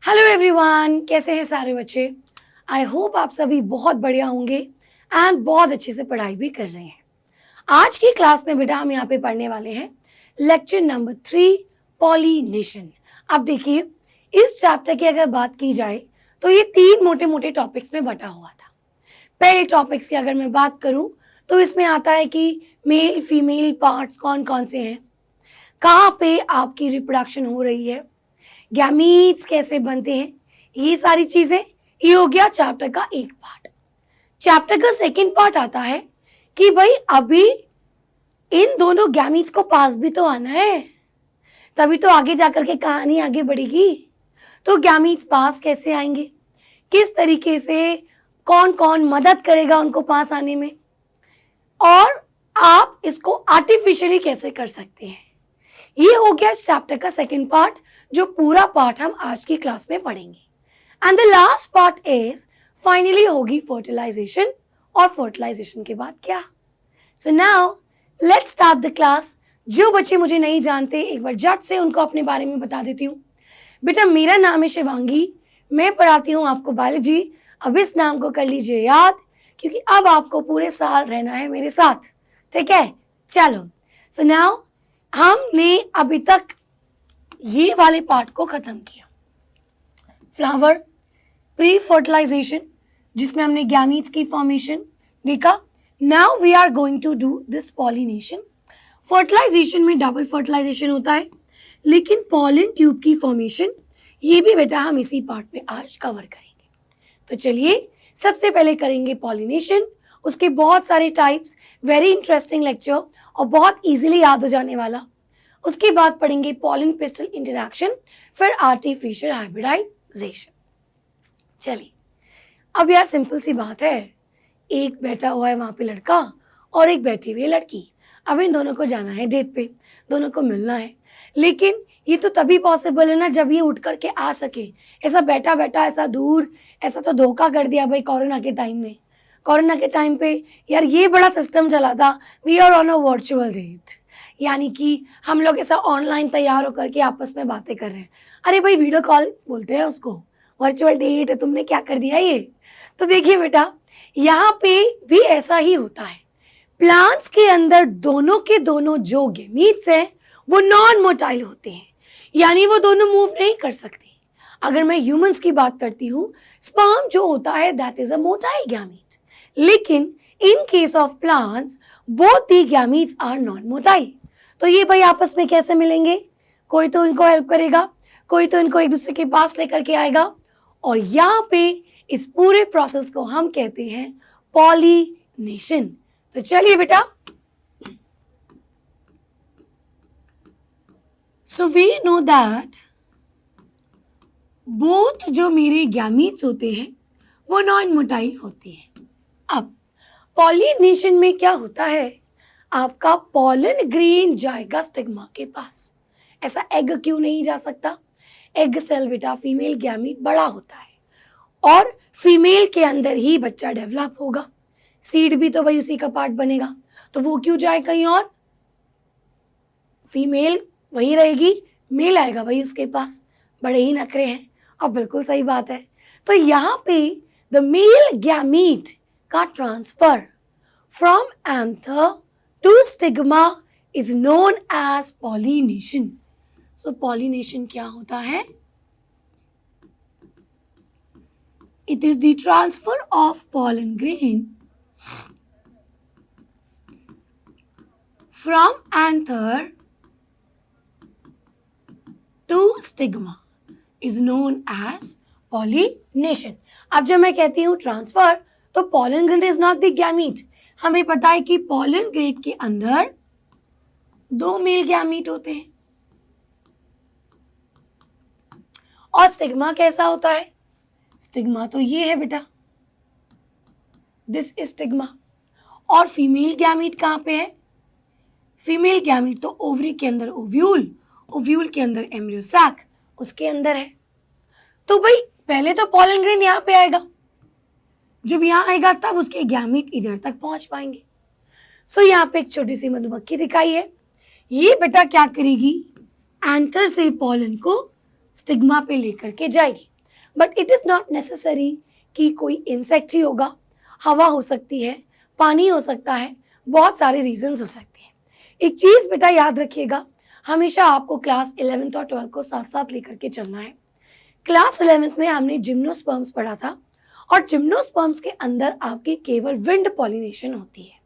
Hello everyone, कैसे हैं सारे बच्चे। आई होप आप सभी बहुत बढ़िया होंगे एंड बहुत अच्छे से पढ़ाई भी कर रहे हैं। आज की क्लास में बेटा हम यहाँ पे पढ़ने वाले हैं लेक्चर नंबर 3 पॉलिनेशन। अब देखिए, इस चैप्टर की अगर बात की जाए तो ये 3 मोटे मोटे टॉपिक्स में बटा हुआ था। पहले टॉपिक्स की अगर मैं बात करूं तो इसमें आता है कि मेल फीमेल पार्ट्स कौन कौन से हैं, कहाँ पे आपकी रिप्रोडक्शन हो रही है, गैमीट्स कैसे बनते हैं, ये सारी चीजें। ये हो गया चैप्टर का एक पार्ट। चैप्टर का सेकंड पार्ट आता है कि भाई अभी इन दोनों गैमीट्स को पास भी तो आना है, तभी तो आगे जाकर के कहानी आगे बढ़ेगी। तो गैमीट्स पास कैसे आएंगे, किस तरीके से, कौन कौन मदद करेगा उनको पास आने में, और आप इसको आर्टिफिशियली कैसे कर सकते हैं। ये हो गया चैप्टर का सेकंड पार्ट, जो पूरा पार्ट हम आज की क्लास में पढ़ेंगे। And the last part is finally होगी फर्टिलाइजेशन, और फर्टिलाइजेशन के बाद क्या। So now let's start the class. जो बच्चे मुझे नहीं जानते, एक बार झट से उनको अपने बारे में बता देती हूँ। बेटा मेरा नाम है शिवांगी, मैं पढ़ाती हूँ आपको बायोलॉजी। अब इस नाम को कर लीजिए याद, क्योंकि अब आपको पूरे साल रहना है मेरे साथ, ठीक है। चलो, सो नाउ हमने अभी तक ये वाले पार्ट को खत्म किया, फ्लावर, प्री फर्टिलाइजेशन, जिसमें हमने गैमीट्स की फॉर्मेशन देखा। Now we are going to do this pollination. Fertilisation में डबल फर्टिलाइजेशन होता है, लेकिन पॉलन ट्यूब की फॉर्मेशन ये भी बेटा हम इसी पार्ट में आज कवर करेंगे। तो चलिए सबसे पहले करेंगे पॉलिनेशन, उसके बहुत सारे टाइप्स, वेरी इंटरेस्टिंग लेक्चर और बहुत इजीली याद हो जाने वाला। उसके बाद पढ़ेंगे पॉलन पिस्टल इंटरैक्शन, फिर आर्टिफिशियल हाइब्रिडाइजेशन। चलिए, अब यार सिंपल सी बात है, एक बैठा हुआ है वहां पे लड़का और एक बैठी हुई है लड़की। अब इन दोनों को जाना है डेट पे, दोनों को मिलना है, लेकिन ये तो तभी पॉसिबल है ना जब ये उठ करके आ सके। ऐसा बैठा बैठा, ऐसा दूर, ऐसा तो धोखा कर दिया भाई कोरोना के टाइम में। कोरोना के टाइम पे यार ये बड़ा सिस्टम चला था, we are on a virtual date, यानी कि हम लोग ऐसा ऑनलाइन तैयार होकर के आपस में बातें कर रहे हैं। अरे भाई वीडियो कॉल बोलते हैं उसको, वर्चुअल डेट, तुमने क्या कर दिया ये। तो देखिए बेटा, यहाँ पे भी ऐसा ही होता है। प्लांट्स के अंदर दोनों के दोनों जो गैमीट्स हैं वो नॉन मोटाइल होते हैं, यानी वो दोनों मूव नहीं कर सकते। अगर मैं ह्यूमंस की बात करती हूँ, स्पर्म जो होता है that is a motile gamete, लेकिन in case of plants both the gametes are non motile. तो ये भाई आपस में कैसे मिलेंगे, कोई तो इनको हेल्प करेगा, कोई तो इनको एक दूसरे के पास लेकर के आएगा, और यहाँ पे इस पूरे प्रोसेस को हम कहते हैं पॉलिनेशन। तो चलिए बेटा, so we know that both जो मेरे गैमीट्स होते हैं वो नॉन मोटाइल होते हैं। अब पॉलिनेशन में क्या होता है, आपका पॉलन ग्रेन जाएगा स्टिग्मा के पास। ऐसा एग क्यों नहीं जा सकता, एग सेल बेटा फीमेल गैमीट बड़ा होता है और फीमेल के अंदर ही बच्चा डेवलप होगा, सीड भी तो भाई उसी का पार्ट बनेगा, तो वो क्यों जाए कहीं और। फीमेल वही रहेगी, मेल आएगा भाई उसके पास, बड़े ही नखरे हैं। और बिल्कुल सही बात है। तो यहाँ पे द मेल गैमीट का transfer from anther to stigma is known as pollination. So pollination क्या होता है, it is the transfer of pollen grain from anther to stigma is known as pollination. अब जब मैं कहती हूँ ट्रांसफर, तो pollen grain is not the gamete। हमें पता है कि pollen grain के अंदर 2 मेल गैमीट होते हैं, और स्टिग्मा कैसा होता है, स्टिग्मा तो ये है बेटा, दिस इज स्टिग्मा। और फीमेल गैमीट कहाँ पे है, फीमेल गैमीट तो ओवरी के अंदर ओव्यूल, ओव्यूल के अंदर एम्ब्रियो सैक, उसके अंदर है। तो भाई पहले तो पॉलन ग्रेन यहाँ पे आएगा, जब यहाँ आएगा तब उसके गैमीट इधर तक पहुंच पाएंगे। सो यहाँ पे एक छोटी सी मधुमक्खी दिखाई है, ये बेटा क्या करेगी, एंथर से पॉलन को स्टिग्मा पे लेकर के जाएगी। But it is not necessary कि कोई इंसेक्ट ही होगा, हवा हो सकती है, पानी हो सकता है, बहुत सारे रीजंस हो सकते हैं। एक चीज बेटा याद रखिएगा, हमेशा आपको क्लास 11th और 12th को साथ साथ लेकर के चलना है। क्लास 11th में हमने जिम्नोस्पर्म्स पढ़ा था और जिम्नोस्पर्म्स के अंदर आपकी केवल विंड पॉलिनेशन होती है।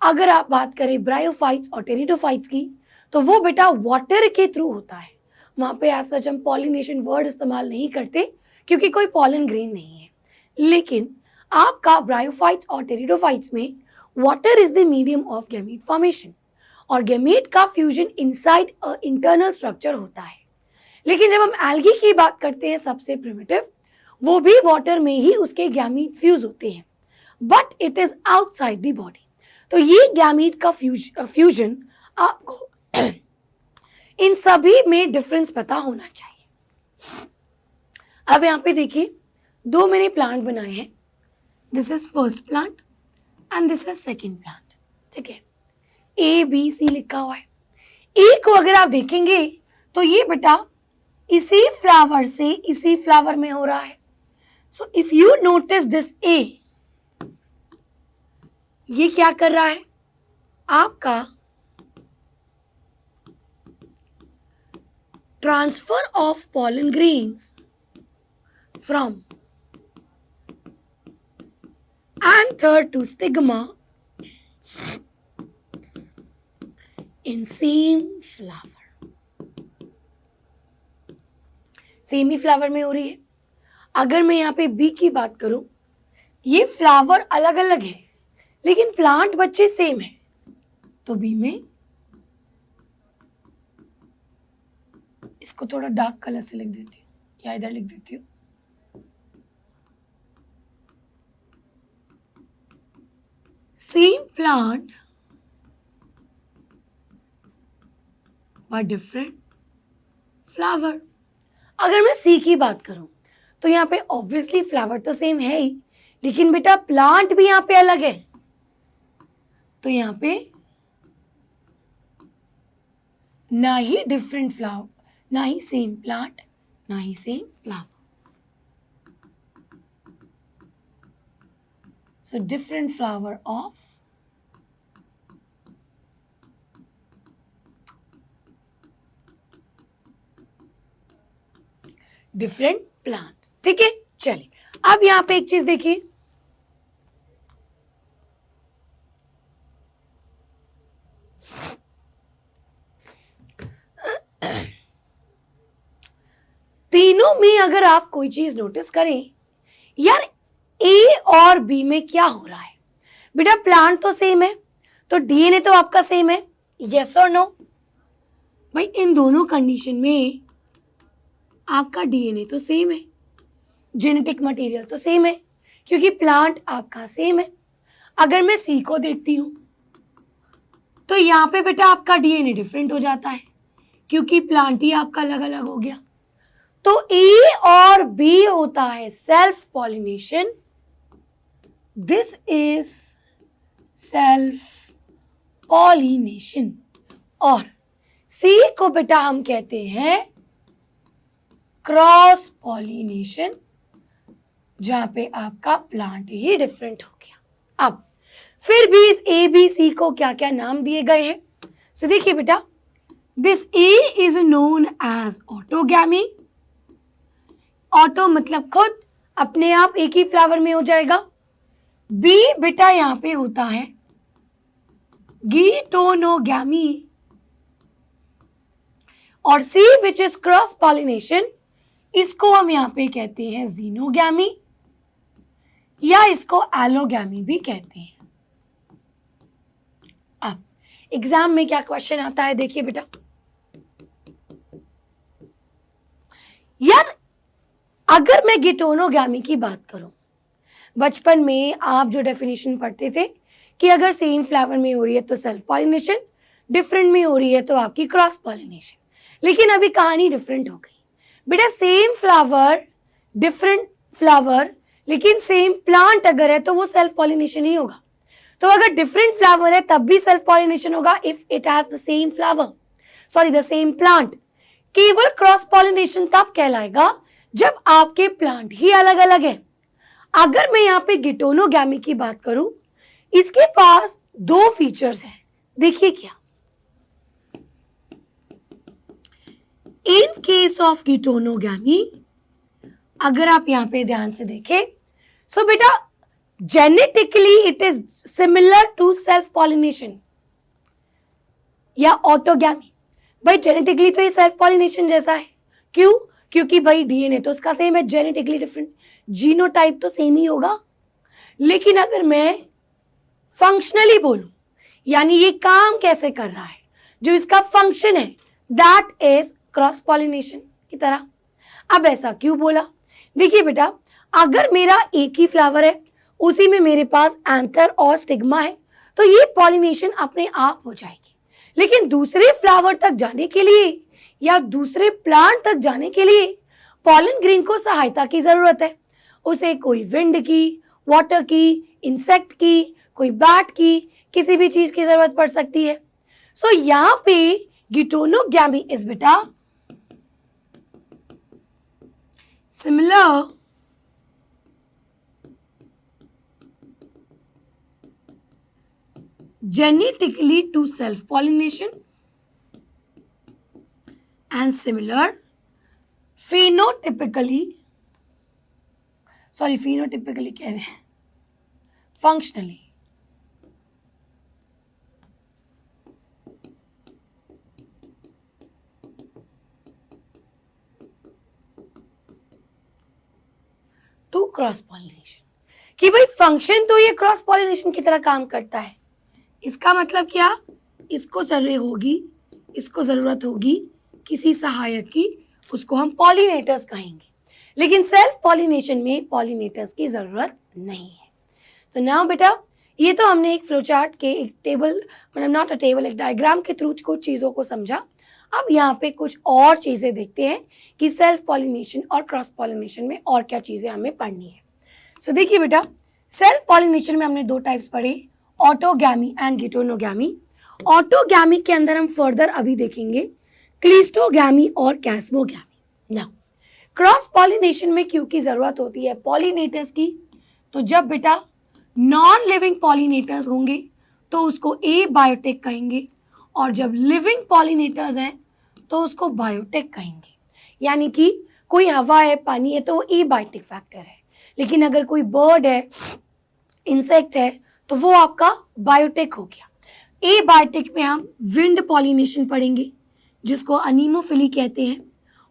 अगर आप बात करें ब्रायोफाइट्स और टेरिडोफाइट्स की तो वो बेटा वाटर के थ्रू होता है। वहां पे एज सच हम पॉलिनेशन वर्ड इस्तेमाल नहीं करते क्योंकि कोई पॉलन ग्रेन नहीं है। लेकिन आपका ब्रायोफाइट्स और टेरिडोफाइट्स में water is the medium of gamete formation और गैमीट का fusion inside a internal structure होता है। लेकिन जब हम एल्गी की बात करते हैं सबसे प्रिमिटिव, वो भी वाटर में ही उसके गैमीट फ्यूज होते हैं, but it is outside the body. तो ये गैमीट का फ्यूजन आपको इन सभी में डिफरेंस पता होना चाहिए। अब यहाँ पे देखिए, दो मैंने प्लांट बनाए हैं। This is first plant and this is second plant. ठीक है, ABC लिखा हुआ है। ए को अगर आप देखेंगे तो ये बेटा इसी फ्लावर से इसी फ्लावर में हो रहा है। So if you notice this a, ये क्या कर रहा है, आपका transfer of pollen grains from anther to stigma in same flower। Same ही फ्लावर में हो रही है। अगर मैं यहाँ पे बी की बात करूं, ये फ्लावर अलग अलग है लेकिन प्लांट बच्चे सेम है, तो बी में इसको थोड़ा डार्क कलर से लिख देती हूँ या इधर लिख देती हूँ। Same plant but different flower. अगर मैं सी की बात करूं तो यहाँ पे ऑब्वियसली फ्लावर तो सेम है ही, लेकिन बेटा प्लांट भी यहाँ पे अलग है। तो यहाँ पे ना ही डिफरेंट फ्लावर, ना ही सेम प्लांट, ना ही same flower. So different flower of different plant। ठीक है, चलिए अब यहां पे एक चीज देखिए, तीनों में अगर आप कोई चीज नोटिस करें, यार ए और बी में क्या हो रहा है। बेटा प्लांट तो सेम है तो डीएनए तो आपका सेम है, यस और नो। भाई इन दोनों कंडीशन में आपका डीएनए तो सेम है, जेनेटिक मटेरियल तो सेम है क्योंकि प्लांट आपका सेम है। अगर मैं सी को देखती हूं तो यहाँ पे बेटा आपका डीएनए डिफरेंट हो जाता है क्योंकि प्लांट ही आपका अलग अलग हो गया। तो ए और बी होता है self pollination, this is self pollination. और सी को बेटा हम कहते हैं क्रॉस पॉलिनेशन, जहां पे आपका प्लांट ही डिफरेंट हो गया। अब फिर भी इस ए बी सी को क्या क्या नाम दिए गए हैं। सो देखिए बेटा, this a is known as autogamy. Auto मतलब खुद, अपने आप एक ही फ्लावर में हो जाएगा। बी बेटा यहां पे होता है गीटोनोगैमी। और सी विच इज क्रॉस पॉलिनेशन, इसको हम यहां पे कहते हैं जीनोगैमी या इसको एलोगैमी भी कहते हैं। अब एग्जाम में क्या क्वेश्चन आता है, देखिए बेटा, यार अगर मैं गिटोनोगैमी की बात करूं, बचपन में आप जो डेफिनेशन पढ़ते थे कि अगर सेम फ्लावर में हो रही है तो सेल्फ पॉलिनेशन, डिफरेंट में हो रही है तो आपकी क्रॉस पॉलिनेशन। लेकिन अभी कहानी डिफरेंट हो गई बेटा, सेम फ्लावर डिफरेंट फ्लावर लेकिन सेम प्लांट अगर है तो वो सेल्फ पॉलिनेशन ही होगा। तो अगर डिफरेंट फ्लावर है तब भी सेल्फ पॉलिनेशन होगा if it has the same flower, sorry the same plant. केवल क्रॉस पॉलिनेशन तब कहलाएगा जब आपके प्लांट ही अलग अलग है। अगर मैं यहाँ पे गिटोनोगैमी की बात करूं, इसके पास दो फीचर्स हैं। देखिए क्या, इन केस ऑफ गिटोनोगैमी, अगर आप यहां पे ध्यान से देखें, सो बेटा genetically it is similar to self pollination या ऑटोगैमी। भाई जेनेटिकली तो ये सेल्फ पॉलिनेशन जैसा है। क्यों? क्योंकि भाई डीएनए तो उसका सेम है, जेनेटिकली डिफरेंट, जीनोटाइप तो सेम ही होगा। लेकिन अगर मैं फंक्शनली बोलूं, यानी ये काम कैसे कर रहा है, जो इसका फंक्शन है, दैट इज क्रॉस पॉलिनेशन की तरह। अब ऐसा क्यों बोला? देखिए बेटा, अगर मेरा एक ही फ्लावर है, उसी में मेरे पास एंथर और स्टिग्मा है, तो ये पॉलिनेशन अपने आप हो जाएगी। लेकिन दूसरे फ्लावर तक जाने के लिए या दूसरे प्लांट तक जाने के लिए पॉलन ग्रेन को सहायता की जरूरत है। उसे कोई विंड की, वाटर की, इंसेक्ट की, कोई बैट की, किसी भी चीज की जरूरत पड़ सकती है। सो यहां पे गिटोनोगैमी इज बेटा similar genetically to self-pollination and similar phenotypically कह रहे हैं, functionally। टू क्रॉस पॉलिनेशन, कि भाई फंक्शन तो ये क्रॉस पॉलिनेशन की तरह काम करता है। इसका मतलब क्या? इसको जरूरत होगी किसी सहायक की, उसको हम पॉलिनेटर्स कहेंगे। लेकिन सेल्फ पॉलिनेशन में पॉलिनेटर्स की जरूरत नहीं है। तो नाउ बेटा, ये तो हमने एक फ्लो चार्ट के एक टेबल, मतलब नॉट अ टेबल, एक डायग्राम के थ्रू कुछ चीजों को समझा। अब यहाँ पे कुछ और चीजें देखते हैं कि सेल्फ पॉलिनेशन और क्रॉस पॉलिनेशन में और क्या चीजें हमें पढ़नी है। सो देखिए बेटा, सेल्फ पॉलिनेशन में हमने दो टाइप्स पढ़े, ऑटोगैमी एंड गिटोनोगैमी। ऑटोगैमी के अंदर हम फर्दर अभी देखेंगे क्लिस्टोगैमी और कैस्मोगैमी। नाउ क्रॉस पॉलिनेशन में क्यों की जरूरत होती है पॉलिनेटर्स की? तो जब बेटा नॉन लिविंग पॉलिनेटर्स होंगे तो उसको ए बायोटिक कहेंगे, और जब लिविंग पॉलिनेटर्स हैं तो उसको बायोटिक कहेंगे। यानी कि कोई हवा है, पानी है, तो वो ए बायोटिक फैक्टर है। लेकिन अगर कोई बर्ड है, इंसेक्ट है, तो वो आपका बायोटिक हो गया। ए बायोटिक में हम विंड पॉलिनेशन पढ़ेंगे, जिसको अनीमोफिली कहते हैं,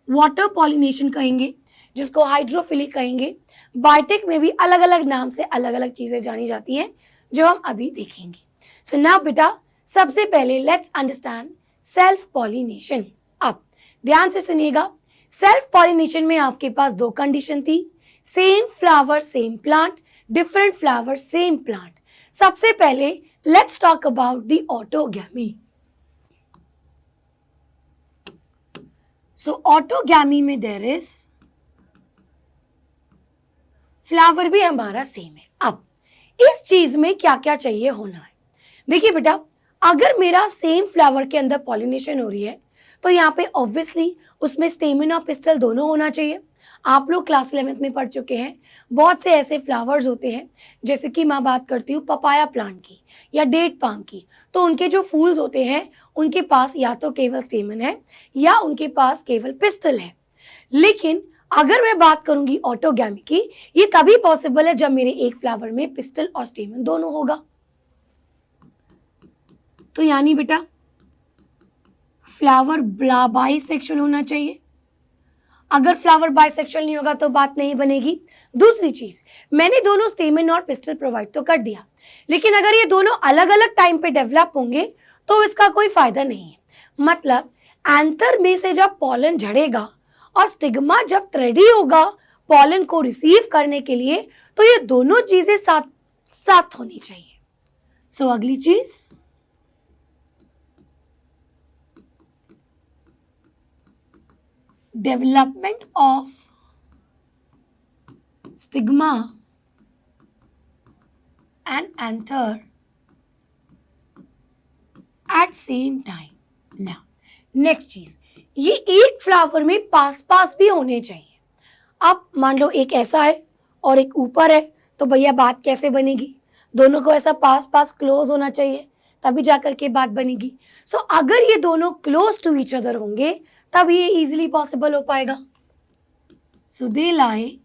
वाटर पॉलिनेशन कहेंगे, जिसको हाइड्रोफिली कहेंगे। बायोटिक में भी अलग अलग नाम से अलग अलग चीजें जानी जाती हैं, जो हम अभी देखेंगे। सो नाउ बेटा, सबसे पहले लेट्स अंडरस्टैंड सेल्फ पॉलिनेशन। अब ध्यान से सुनिएगा, सेल्फ पॉलिनेशन में आपके पास दो कंडीशन थी, same flower same plant, different flower same plant. सबसे पहले let's talk about the autogamy. So autogamy में देयर इज फ्लावर भी हमारा सेम है। अब इस चीज में क्या क्या चाहिए होना है? देखिए बेटा, अगर मेरा सेम फ्लावर के अंदर पॉलिनेशन हो रही है तो यहाँ पे ऑब्वियसली उसमें स्टेमिन और पिस्टल दोनों होना चाहिए। आप लोग क्लास 11th में पढ़ चुके हैं, बहुत से ऐसे फ्लावर्स होते हैं, जैसे कि मैं बात करती हूँ पपाया प्लांट की या डेट पाम की, तो उनके जो फूल्स होते हैं उनके पास या तो केवल स्टेमिन है या उनके पास केवल पिस्टल है। लेकिन अगर मैं बात करूंगी ऑटोगैमी की, ये तभी पॉसिबल है जब मेरे एक फ्लावर में पिस्टल और स्टेमिन दोनों होगा। तो यानी बेटा फ्लावर बाइसेक्सुअल होना चाहिए। अगर फ्लावर बाइसेक्सुअल नहीं होगा तो बात नहीं बनेगी। दूसरी चीज, मैंने दोनों स्टेमिन और पिस्टल प्रोवाइड तो कर दिया, लेकिन अगर ये दोनों अलग अलग टाइम पे डेवलप होंगे तो इसका कोई फायदा नहीं है। मतलब एंथर में से जब पॉलन झड़ेगा और स्टिग्मा जब रेडी होगा पॉलन को रिसीव करने के लिए, तो ये दोनों चीजें साथ साथ होनी चाहिए। सो अगली चीज, development of stigma and anther at same time. Now, next चीज, ये एक फ्लावर में पास पास भी होने चाहिए। अब मान लो एक ऐसा है और एक ऊपर है, तो भैया बात कैसे बनेगी? दोनों को ऐसा पास पास क्लोज होना चाहिए, तभी जाकर के बात बनेगी। सो अगर ये दोनों क्लोज टू ईच अदर होंगे तब ये इजीली पॉसिबल हो पाएगा। सो दे लाई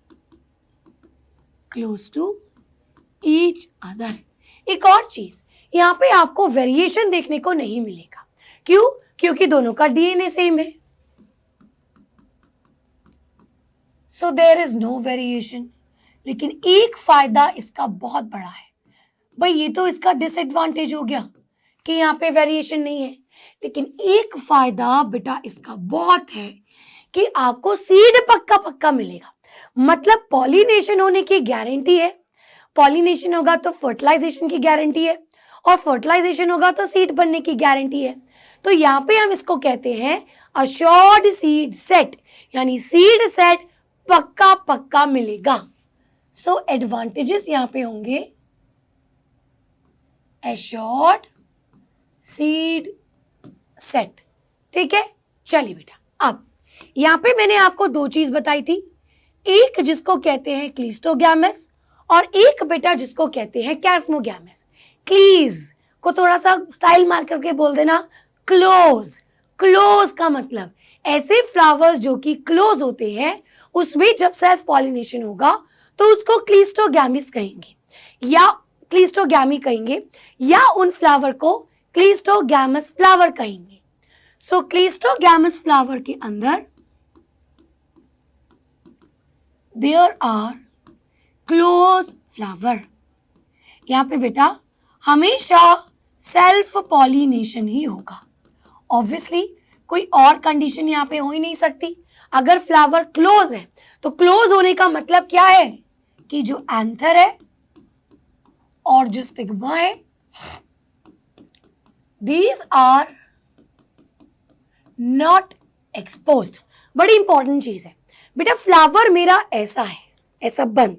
क्लोज टू ईच अदर। एक और चीज, यहाँ पे आपको वेरिएशन देखने को नहीं मिलेगा। क्यों? क्योंकि दोनों का डीएनए सेम है। So there is no variation. लेकिन एक फायदा इसका बहुत बड़ा है। भाई ये तो इसका डिसएडवांटेज हो गया कि यहाँ पे वेरिएशन नहीं है, लेकिन एक फायदा बेटा इसका बहुत है कि आपको सीड पक्का पक्का मिलेगा। मतलब पॉलिनेशन होने की गारंटी है, पॉलिनेशन होगा तो फर्टिलाइजेशन की गारंटी है, और फर्टिलाइजेशन होगा तो सीड बनने की गारंटी है। तो यहाँ पे हम इसको कहते हैं अश्योर्ड सीड सेट, यानी सीड सेट पक्का पक्का मिलेगा। सो एडवांटेजेस यहाँ पे होंगे एश्योर्ड सीड सेट। ठीक है, चलिए बेटा अब यहाँ पे मैंने आपको दो चीज बताई थी, एक जिसको कहते हैं क्लिस्टोगैमस और एक बेटा जिसको कहते हैं कैस्मोगैमस। क्लीज को थोड़ा सा स्टाइल मार करके बोल देना क्लोज। क्लोज का मतलब ऐसे फ्लावर्स जो कि क्लोज होते हैं उसमें जब सेल्फ पॉलिनेशन होगा तो उसको क्लिस्टोगैमिस कहेंगे या क्लिस्टोगैमी कहेंगे, या उन फ्लावर को क्लिस्टोगैमस फ्लावर कहेंगे। सो क्लिस्टोगैमस फ्लावर के अंदर देयर आर क्लोज फ्लावर। यहाँ पे बेटा हमेशा सेल्फ पॉलिनेशन ही होगा। ऑब्वियसली कोई और कंडीशन यहाँ पे हो ही नहीं सकती। अगर फ्लावर क्लोज है तो क्लोज होने का मतलब क्या है कि जो एंथर है और जो स्टिग्मा है, these are not exposed। बड़ी इंपॉर्टेंट चीज है बेटा, फ्लावर मेरा ऐसा है, ऐसा बंद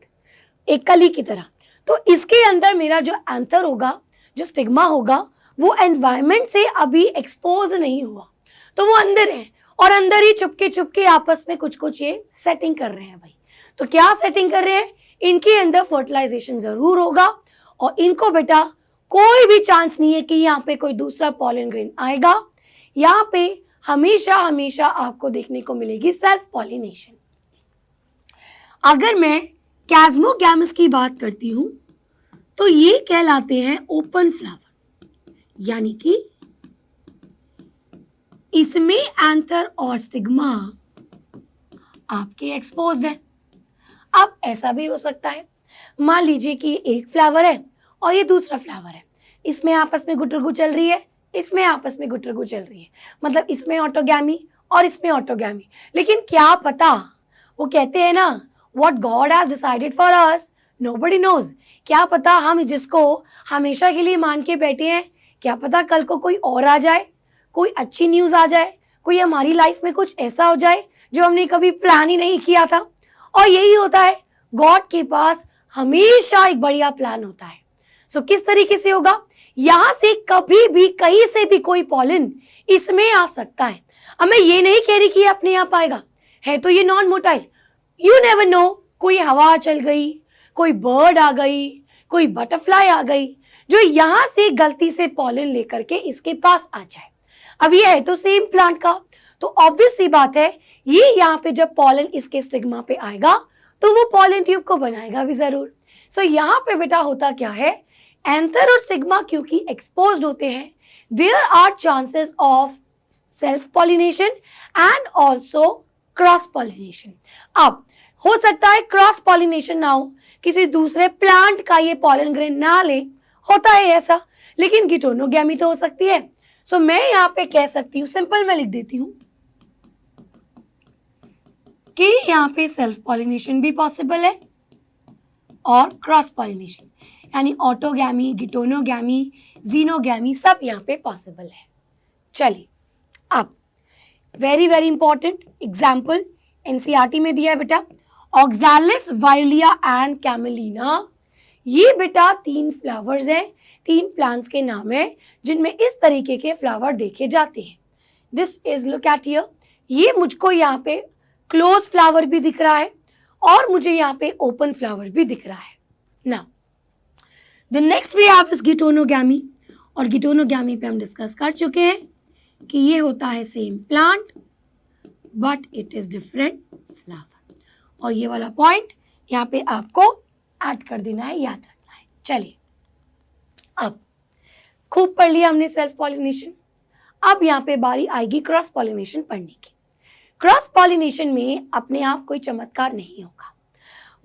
एक कली की तरह, तो इसके अंदर मेरा जो एंथर होगा, जो स्टिग्मा होगा, वो एनवायरमेंट से अभी एक्सपोज नहीं हुआ, तो वो अंदर है और अंदर ही चुपके चुपके आपस में कुछ कुछ ये सेटिंग कर रहे हैं। भाई तो क्या सेटिंग कर रहे हैं? इनके अंदर फर्टिलाइजेशन जरूर होगा और इनको बेटा कोई भी चांस नहीं है कि यहाँ पे कोई दूसरा पॉलन ग्रेन आएगा। यहाँ पे हमेशा हमेशा आपको देखने को मिलेगी सेल्फ पॉलिनेशन। अगर मैं कैस्मोगैमस की बात करती हूं तो ये कहलाते हैं ओपन फ्लावर, यानी कि इसमें एंथर और स्टिग्मा आपके एक्सपोज्ड है। अब ऐसा भी हो सकता है, मान लीजिए कि एक फ्लावर है और ये दूसरा फ्लावर है, इसमें आपस में गुटरगु चल रही है, इसमें आपस में गुटरगु चल रही है, मतलब इसमें ऑटोगैमी और इसमें ऑटोगैमी। लेकिन क्या पता, वो कहते हैं ना what God has decided for us nobody knows. क्या पता हम जिसको हमेशा के लिए मान के बैठे हैं, क्या पता कल को कोई और आ जाए, कोई अच्छी न्यूज आ जाए, कोई हमारी लाइफ में कुछ ऐसा हो जाए जो हमने कभी प्लान ही नहीं किया था। और यही होता है, गॉड के पास हमेशा एक बढ़िया प्लान होता है। सो किस तरीके से होगा, यहां से कभी भी कहीं से भी कोई पॉलन इसमें आ सकता है। अब मैं ये नहीं कह रही कि ये अपने आप आएगा, है तो ये non motile, you never know, कोई हवा चल गई, कोई बर्ड आ गई, कोई बटरफ्लाई आ गई जो यहां से गलती से पॉलन लेकर के इसके पास आ जाए। अब ये है तो सेम प्लांट का, तो ऑब्वियस सी बात है ये यहाँ पे जब पॉलन इसके स्टिग्मा पे आएगा तो वो पॉलन ट्यूब को बनाएगा भी जरूर। सो यहाँ पे बेटा होता क्या है, एंथर और स्टिग्मा क्योंकि एक्सपोज्ड होते हैं, there are chances of self pollination and also cross pollination. अब हो सकता है क्रॉस पॉलिनेशन ना हो, किसी दूसरे प्लांट का ये पॉलन ग्रेन ना ले, होता है ऐसा, लेकिन गिटोनोगैमी तो हो सकती है। सो मैं यहाँ पे कह सकती हूँ, सिंपल मैं लिख देती हूँ कि यहाँ पे सेल्फ पॉलिनेशन भी पॉसिबल है और क्रॉस पॉलिनेशन, यानी ऑटोगैमी, गिटोनोगैमी, जीनोगैमी सब यहाँ पे पॉसिबल है। चलिए अब very very important example NCERT में दिया है बेटा, ऑक्सैलिस वायोलिया एंड कैमेलिना। ये बेटा 3 फ्लावर्स हैं, 3 प्लांट्स के नाम हैं जिनमें इस तरीके के फ्लावर देखे जाते हैं। This is look at here, ये मुझको यहाँ पे क्लोज फ्लावर भी दिख रहा है और मुझे यहाँ पे ओपन फ्लावर भी दिख रहा है। Now the next we have is geitonogamy, और गिटोनोगैमी पे हम डिस्कस कर चुके हैं कि ये होता है same plant but it is different flower, और ये वाला पॉइंट यहाँ पे आपको ऐड कर देना है, याद रखना है। चलिए, अब खूब पढ़ लिया हमने सेल्फ पॉलिनेशन। अब यहाँ पे बारी आएगी क्रॉस पॉलिनेशन पढ़ने की। क्रॉस पॉलिनेशन में अपने आप कोई चमत्कार नहीं होगा।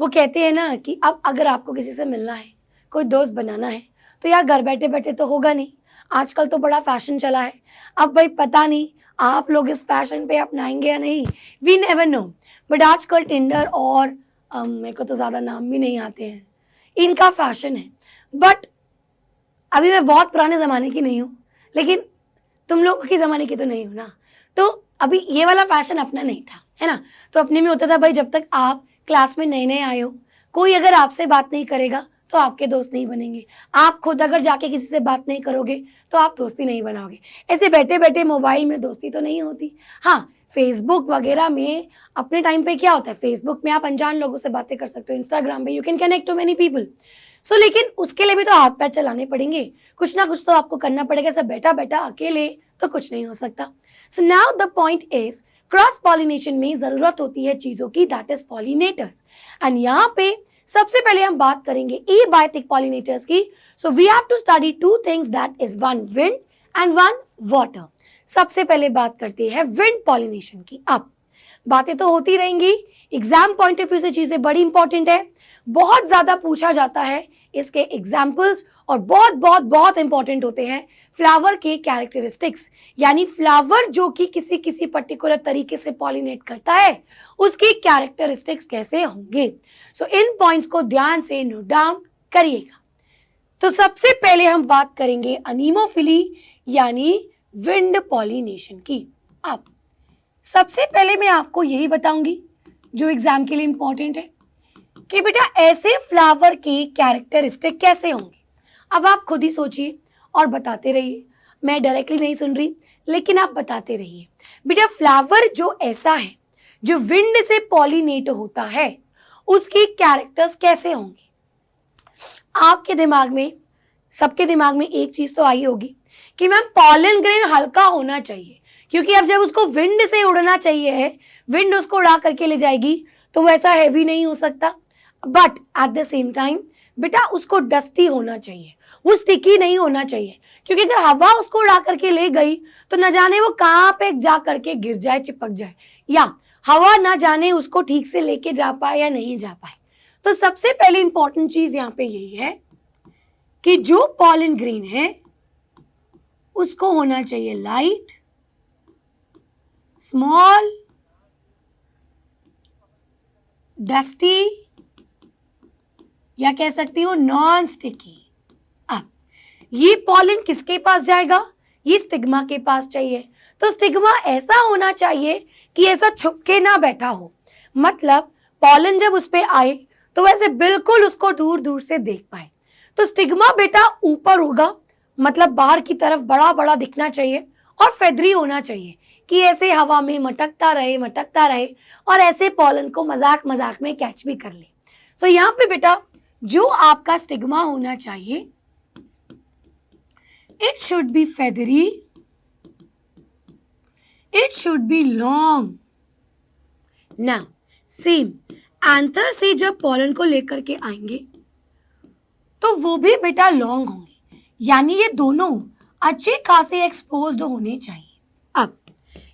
वो कहते हैं ना कि अब अगर आपको किसी से मिलना है, कोई दोस्त बनाना है, तो यार घर बैठे बैठे तो होगा नहीं। आजकल तो बड़ा फैशन चला है। अब भाई पता नहीं आप लोग इस फैशन पे अपनाएंगे या नहीं, वी नेवर नो। बट आजकल टिंडर और मेरे को तो ज़्यादा नाम भी नहीं आते हैं, इनका फैशन है। बट अभी मैं बहुत पुराने ज़माने की नहीं हूँ, लेकिन तुम लोगों के ज़माने की तो नहीं हूँ ना। तो अभी ये वाला फैशन अपना नहीं था, है ना। तो अपने में होता था भाई, जब तक आप क्लास में नए नए आए हो, कोई अगर आपसे बात नहीं करेगा तो आपके दोस्त नहीं बनेंगे। आप खुद अगर जाके किसी से बात नहीं करोगे तो आप दोस्ती नहीं बनाओगे। ऐसे बैठे बैठे मोबाइल में दोस्ती तो नहीं होती। हाँ, फेसबुक वगैरह में अपने टाइम पे क्या होता है, फेसबुक में आप अनजान लोगों से बातें कर सकते हो, इंस्टाग्राम पे you can connect to many people. So लेकिन उसके लिए भी तो हाथ पैर चलाने पड़ेंगे, कुछ ना कुछ तो आपको करना पड़ेगा। सब बैठा बैठा अकेले तो कुछ नहीं हो सकता। So now the point is, cross pollination में जरूरत होती है चीजों की, दैट इज पॉलिनेटर्स। एंड यहाँ पे सबसे पहले हम बात करेंगे एबायोटिक पॉलिनेटर्स की। So we have to study two things, that is one wind and one water. सबसे पहले बात करते हैं विंड पॉलिनेशन की। अब बातें तो होती रहेंगी, एग्जाम पॉइंट ऑफ व्यू से चीजें बड़ी इंपॉर्टेंट है, बहुत ज्यादा पूछा जाता है इसके एग्जाम्पल्स, और बहुत बहुत बहुत इंपॉर्टेंट होते हैं फ्लावर के कैरेक्टरिस्टिक्स, यानी फ्लावर जो कि किसी किसी पर्टिकुलर तरीके से पॉलिनेट करता है, उसकी कैरेक्टरिस्टिक्स कैसे होंगे। सो इन पॉइंट्स को ध्यान से नोट डाउन करिएगा। तो सबसे पहले हम बात करेंगे अनीमोफिली यानी विंड पॉलिनेशन की। अब सबसे पहले मैं आपको यही बताऊंगी जो एग्जाम के लिए इंपॉर्टेंट है कि बेटा ऐसे फ्लावर के कैरेक्टरिस्टिक कैसे होंगे। अब आप खुद ही सोचिए और बताते रहिए, मैं डायरेक्टली नहीं सुन रही, लेकिन आप बताते रहिए। बेटा फ्लावर जो ऐसा है जो विंड से पॉलिनेट होता है, उसकी कैरेक्टर्स कैसे होंगे। आपके दिमाग में, सबके दिमाग में एक चीज तो आई होगी कि मैम पॉलन ग्रेन हल्का होना चाहिए, क्योंकि अब जब उसको विंड से उड़ना चाहिए है, विंड उसको उड़ा करके ले जाएगी, तो वैसा हैवी नहीं हो सकता। But at the same time बेटा उसको डस्टी होना चाहिए, वो स्टिकी नहीं होना चाहिए, क्योंकि अगर हवा उसको उड़ा करके ले गई तो न जाने वो कहाँ पे जा करके गिर जाए, चिपक जाए, या हवा न जाने उसको ठीक से लेके जा पाए या नहीं जा पाए। तो सबसे पहले इंपॉर्टेंट चीज यहाँ पे यही है कि जो पॉलन ग्रेन है उसको होना चाहिए लाइट, स्मॉल, डस्टी, या कह सकती हूं नॉन स्टिकी। अब ये पॉलन किसके पास जाएगा, ये स्टिग्मा के पास चाहिए। तो स्टिग्मा ऐसा होना चाहिए कि ऐसा छुप के ना बैठा हो, मतलब पॉलन जब उस पे आए तो वैसे बिल्कुल उसको दूर दूर से देख पाए। तो स्टिग्मा बेटा ऊपर होगा, मतलब बाहर की तरफ बड़ा बड़ा दिखना चाहिए, और फेदरी होना चाहिए कि ऐसे हवा में मटकता रहे और ऐसे पॉलन को मजाक मजाक में कैच भी कर ले। सो यहाँ पे बेटा जो आपका स्टिग्मा होना चाहिए, it should be feathery, it should be long. Now same anther से जब पॉलन को लेकर के आएंगे तो वो भी बेटा लॉन्ग होंगे, यानी ये दोनों अच्छे खासे एक्सपोज्ड होने चाहिए। अब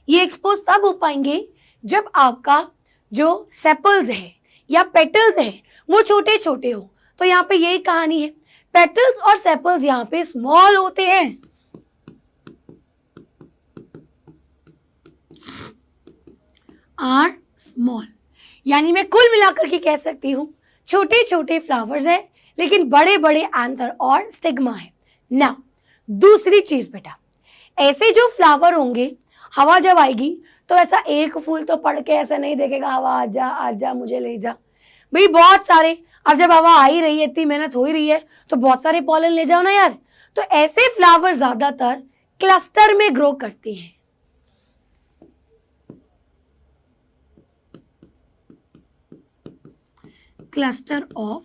ये एक्सपोज तब हो पाएंगे जब आपका जो सेपल्स है या पेटल्स है वो छोटे छोटे हो। तो यहाँ पे यही कहानी है, पेटल्स और सेपल्स यहाँ पे स्मॉल होते हैं, आर स्मॉल, यानी मैं कुल मिलाकर के कह सकती हूँ छोटे छोटे फ्लावर्स हैं लेकिन बड़े बड़े एंथर और स्टिग्मा है। ना दूसरी चीज बेटा, ऐसे जो फ्लावर होंगे, हवा जब आएगी तो ऐसा एक फूल तो पड़ के ऐसा नहीं देखेगा हवा आजा आजा मुझे ले जा, भाई बहुत सारे। अब जब हवा आ ही रही है, इतनी मेहनत हो ही रही है, तो बहुत सारे पॉलन ले जाओ ना यार। तो ऐसे फ्लावर ज्यादातर क्लस्टर में ग्रो करते हैं। Cluster of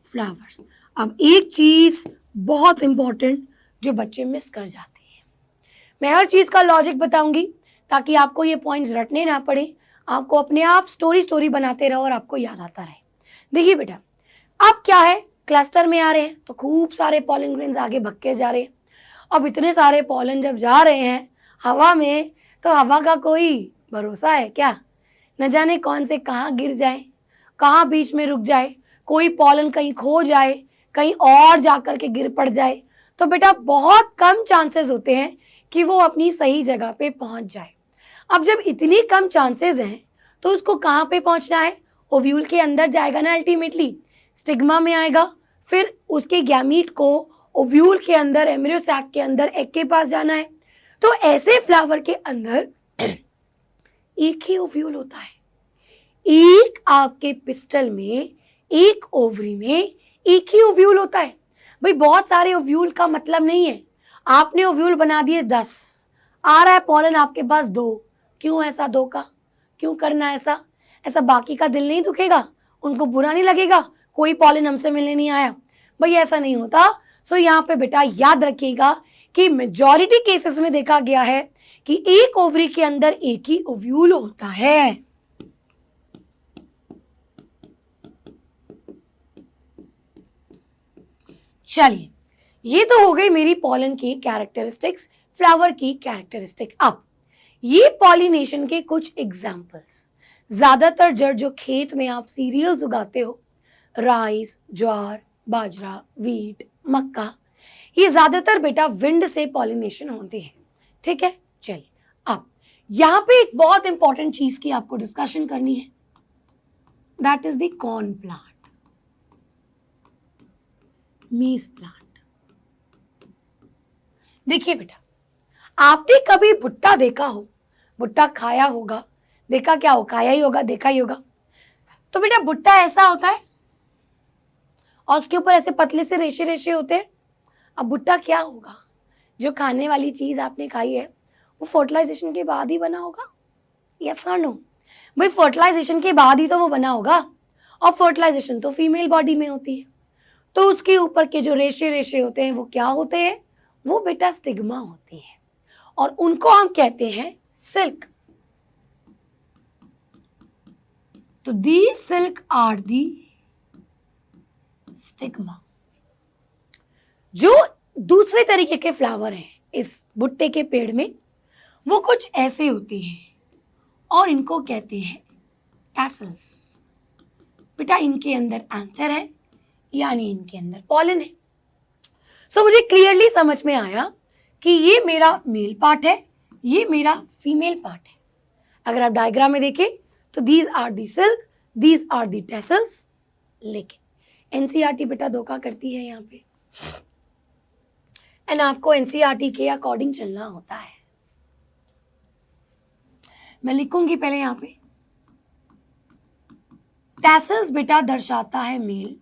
flowers. अब एक चीज बहुत इंपॉर्टेंट जो बच्चे मिस कर जाते हैं, मैं हर चीज का लॉजिक बताऊंगी ताकि आपको ये पॉइंट्स रटने ना पड़े, आपको अपने आप स्टोरी बनाते रहो और आपको याद आता रहे। देखिए बेटा, अब क्या है, क्लस्टर में आ रहे हैं तो खूब सारे पॉलन ग्रेन्स आगे भग के जा रहे हैं। अब इतने सारे पॉलन जब जा रहे हैं हवा में, तो हवा का कोई भरोसा है क्या? न जाने कौन से कहाँ गिर जाए, कहाँ बीच में रुक जाए, कोई पॉलन कहीं खो जाए, कहीं और जाकर के गिर पड़ जाए, तो बेटा बहुत कम चांसेस होते हैं कि वो अपनी सही जगह पे पहुंच जाए। अब जब इतनी कम चांसेस हैं तो उसको कहाँ पे पहुंचना है? ओव्यूल के अंदर जाएगा ना, अल्टीमेटली स्टिग्मा में आएगा, फिर उसके गैमीट को ओव्यूल के अंदर, एम्ब्रियो सैक के अंदर एग के पास जाना है। तो ऐसे फ्लावर के अंदर एक ही ओव्यूल होता है, एक आपके पिस्टल में, एक ओवरी में एक ही ओव्यूल होता है। भाई बहुत सारे ओव्यूल का मतलब नहीं है आपने ओव्यूल बना दिए 10, आ रहा है पॉलन आपके पास 2। क्यों ऐसा धोखा, क्यों करना ऐसा? ऐसा बाकी का दिल नहीं दुखेगा, उनको बुरा नहीं लगेगा कोई पॉलन हमसे मिलने नहीं आया? भाई ऐसा नहीं होता। सो यहाँ पे बेटा याद रखिएगा कि मेजॉरिटी केसेस में देखा गया है कि एक ओवरी के अंदर एक ही ओव्यूल होता है। चलिए, ये तो हो गई मेरी पॉलन की कैरेक्टरिस्टिक्स, फ्लावर की कैरेक्टरिस्टिक। अब ये पॉलिनेशन के कुछ एग्जाम्पल्स। ज्यादातर जो खेत में आप सीरियल्स उगाते हो, राइस, ज्वार, बाजरा, वीट, मक्का, ये ज्यादातर बेटा विंड से पॉलिनेशन होते हैं। ठीक है, चलिए अब यहां पे एक बहुत इंपॉर्टेंट चीज की आपको डिस्कशन करनी है, that is the corn plant, मीज प्लांट। देखिए बेटा, आपने कभी भुट्टा देखा हो, भुट्टा खाया होगा, देखा क्या हो, खाया ही होगा, देखा ही होगा। तो बेटा भुट्टा ऐसा होता है और उसके ऊपर ऐसे पतले से रेशे रेशे होते हैं। अब भुट्टा क्या होगा? जो खाने वाली चीज आपने खाई है वो फर्टिलाइजेशन के बाद ही बना होगा, यस और नो? भाई फर्टिलाइजेशन के बाद ही तो वो बना होगा, और फर्टिलाइजेशन तो फीमेल बॉडी में होती है। तो उसके ऊपर के जो रेशे रेशे होते हैं वो क्या होते हैं? वो बेटा स्टिग्मा होते हैं, और उनको हम कहते हैं सिल्क। तो दी सिल्क आर दी स्टिग्मा। जो दूसरे तरीके के फ्लावर हैं इस भुट्टे के पेड़ में, वो कुछ ऐसे होते हैं और इनको कहते हैं टैसल्स। बेटा इनके अंदर एंथर है, यानी इनके अंदर पॉलन है। सो मुझे क्लियरली समझ में आया कि ये मेरा मेल पार्ट है, ये मेरा फीमेल पार्ट है। अगर आप डायग्राम में देखें तो these are the silk, these are the tassels. लेकिन एनसीईआरटी बेटा धोखा करती है यहाँ पे, एंड आपको एनसीईआरटी के अकॉर्डिंग चलना होता है। मैं लिखूंगी पहले यहाँ पे, टैसल्स बेटा दर्शाता है मेल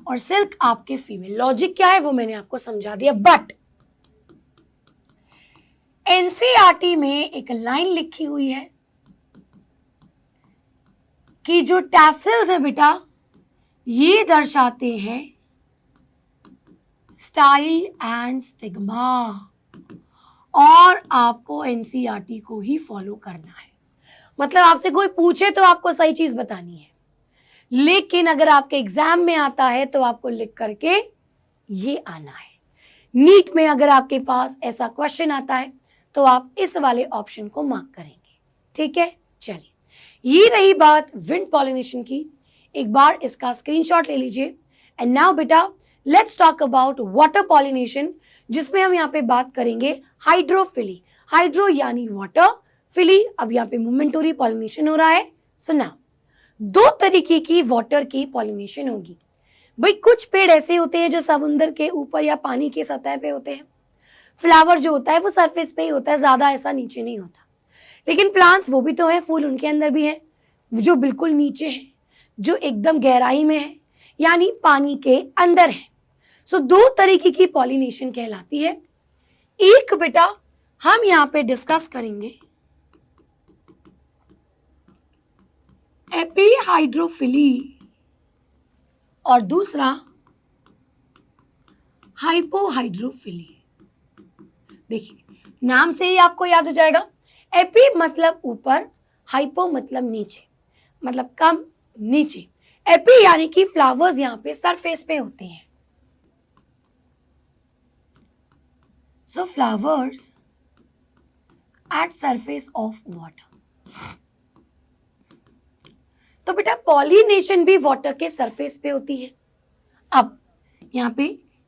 और सिल्क आपके फीमेल। लॉजिक क्या है वो मैंने आपको समझा दिया, बट एनसीईआरटी में एक लाइन लिखी हुई है कि जो टैसल्स है बेटा ये दर्शाते हैं स्टाइल एंड स्टिग्मा, और आपको एनसीईआरटी को ही फॉलो करना है। मतलब आपसे कोई पूछे तो आपको सही चीज बतानी है, लेकिन अगर आपके एग्जाम में आता है तो आपको लिख करके ये आना है। नीट में अगर आपके पास ऐसा क्वेश्चन आता है तो आप इस वाले ऑप्शन को मार्क करेंगे। ठीक है, चलिए ये रही बात विंड पॉलिनेशन की। एक बार इसका स्क्रीनशॉट ले लीजिए। एंड नाउ बेटा let's talk about water pollination, जिसमें हम यहाँ पे बात करेंगे हाइड्रोफिली। हाइड्रो यानी वाटर, फिली अब यहाँ पे मोमेंटरी पॉलिनेशन हो रहा है। सो नाउ दो तरीके की वाटर की पॉलिनेशन होगी। भाई कुछ पेड़ ऐसे होते हैं जो समुद्र के ऊपर या पानी के सतह पे होते हैं, फ्लावर जो होता है वो सरफेस पे ही होता है, ज्यादा ऐसा नीचे नहीं होता। लेकिन प्लांट्स वो भी तो हैं, फूल उनके अंदर भी हैं जो बिल्कुल नीचे हैं, जो एकदम गहराई में है, यानी पानी के अंदर है। सो दो तरीके की पॉलिनेशन कहलाती है। एक बेटा हम यहाँ पे डिस्कस करेंगे एपीहाइड्रोफिली और दूसरा हाइपोहाइड्रोफिली। देखिए नाम से ही आपको याद हो जाएगा, एपी मतलब ऊपर, हाइपो मतलब नीचे, मतलब कम नीचे। एपी यानी कि फ्लावर्स यहां पे सरफेस पे होते हैं। सो flowers at surface of water. तो बेटा पॉलिनेशन भी वाटर के सरफेस पे होती है। अब यहाँ पे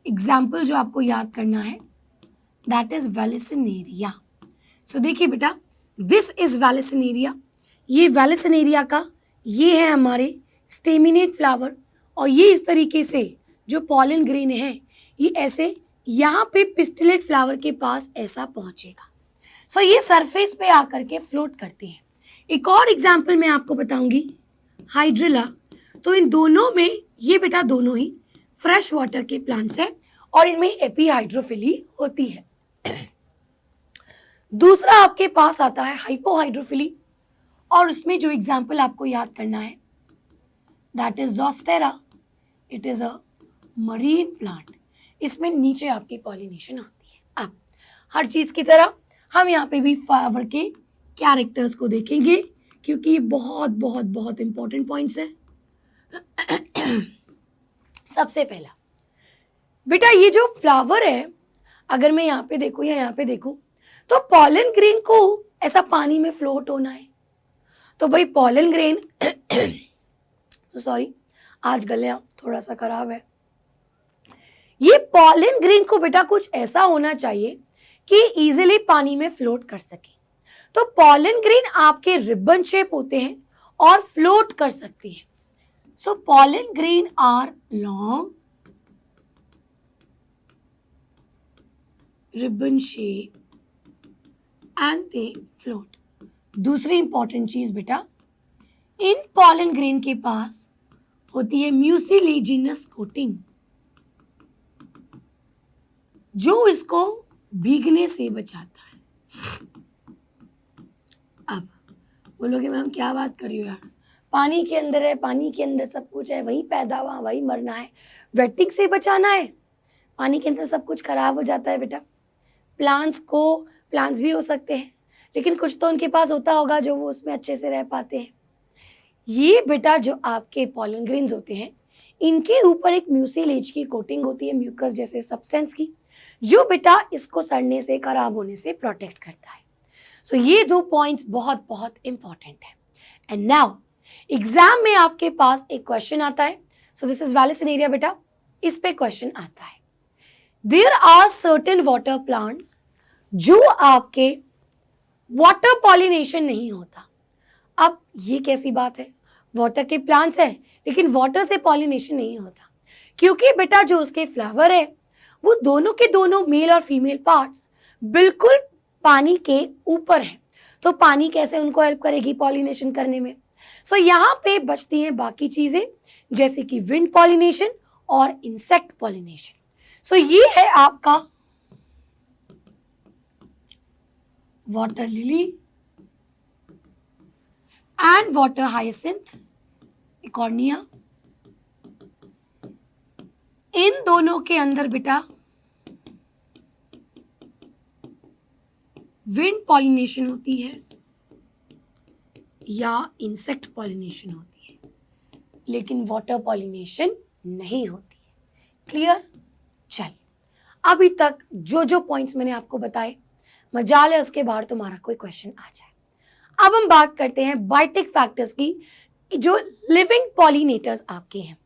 एग्जाम्पल जो आपको याद करना है, दैट इज वेलिसिनेरिया। सो देखिए बेटा, दिस इज वेलिसिनेरिया। ये वेलिसिनेरिया का ये है हमारे स्टेमिनेट फ्लावर, और ये इस तरीके से जो पॉलन ग्रेन है ये ऐसे यहाँ पे पिस्टिलेट फ्लावर के पास ऐसा पहुंचेगा। सो ये सरफेस पे आकर के फ्लोट करते हैं। एक और एग्जाम्पल मैं आपको बताऊंगी, हाइड्रिला। तो इन दोनों में ये बेटा दोनों ही फ्रेश वाटर के प्लांट्स हैं और इनमें एपीहाइड्रोफिली होती है। दूसरा आपके पास आता है हाइपोहाइड्रोफिली, और उसमें जो एग्जाम्पल आपको याद करना है that is Zostera. It is a marine plant. इसमें नीचे आपकी पॉलिनेशन होती है। अब हर चीज की तरह हम यहाँ पे भी फ्लावर के कैरेक्टर्स को देखेंगे, क्योंकि ये बहुत बहुत बहुत इंपॉर्टेंट पॉइंट्स हैं। सबसे पहला बेटा, ये जो फ्लावर है, अगर मैं यहाँ पे देखूँ या यहाँ पे देखूँ, तो पॉलन ग्रेन को ऐसा पानी में फ्लोट होना है। तो भाई पॉलन ग्रेन तो सॉरी, आज गला थोड़ा सा खराब है। ये पॉलन ग्रेन को बेटा कुछ ऐसा होना चाहिए कि इजीली पानी में फ्लोट कर सके। तो पॉलन ग्रेन आपके रिबन शेप होते हैं और फ्लोट कर सकते हैं। So pollen grain are long ribbon shape and they float. दूसरी इंपॉर्टेंट चीज बेटा, इन पॉलन ग्रेन के पास होती है म्यूसिलेजिनस कोटिंग, जो इसको भीगने से बचाता है। अब बोलोगे मैम क्या बात कर रही हो यार, पानी के अंदर है, पानी के अंदर सब कुछ है, वही पैदा हुआ वही मरना है, वेटिंग से बचाना है। पानी के अंदर सब कुछ खराब हो जाता है बेटा। प्लांट्स भी हो सकते हैं, लेकिन कुछ तो उनके पास होता होगा जो वो उसमें अच्छे से रह पाते हैं। ये बेटा जो आपके पॉलन ग्रेन्स होते हैं, इनके ऊपर एक म्यूसिलेज की कोटिंग होती है, म्यूकस जैसे सब्सटेंस की, जो बेटा इसको सड़ने से, खराब होने से प्रोटेक्ट करता है। सो ये दो पॉइंट्स बहुत बहुत इंपॉर्टेंट है। एंड नाउ एग्जाम में आपके पास एक क्वेश्चन आता है। सो दिस इज वेलिसिनेरिया बेटा, इस पे क्वेश्चन आता है, there are certain water plants जो आपके वाटर पॉलिनेशन नहीं होता। अब ये कैसी बात है, वाटर के प्लांट्स है लेकिन वाटर से पॉलिनेशन नहीं होता, क्योंकि बेटा जो उसके फ्लावर है वो दोनों के दोनों मेल और फीमेल पार्ट्स बिल्कुल पानी के ऊपर है। तो पानी कैसे उनको हेल्प करेगी पॉलिनेशन करने में। सो यहाँ पे बचती हैं बाकी चीजें, जैसे कि विंड पॉलिनेशन और इंसेक्ट पॉलिनेशन। सो ये है आपका water lily and water hyacinth, Eichhornia. इन दोनों के अंदर बेटा विंड पॉलिनेशन होती है या इंसेक्ट पॉलिनेशन होती है, लेकिन वाटर पॉलिनेशन नहीं होती है। क्लियर? चल, अभी तक जो जो पॉइंट्स मैंने आपको बताए, मजाल है उसके बाहर तुम्हारा कोई क्वेश्चन आ जाए। अब हम बात करते हैं बायोटिक फैक्टर्स की, जो लिविंग पॉलिनेटर्स आपके हैं।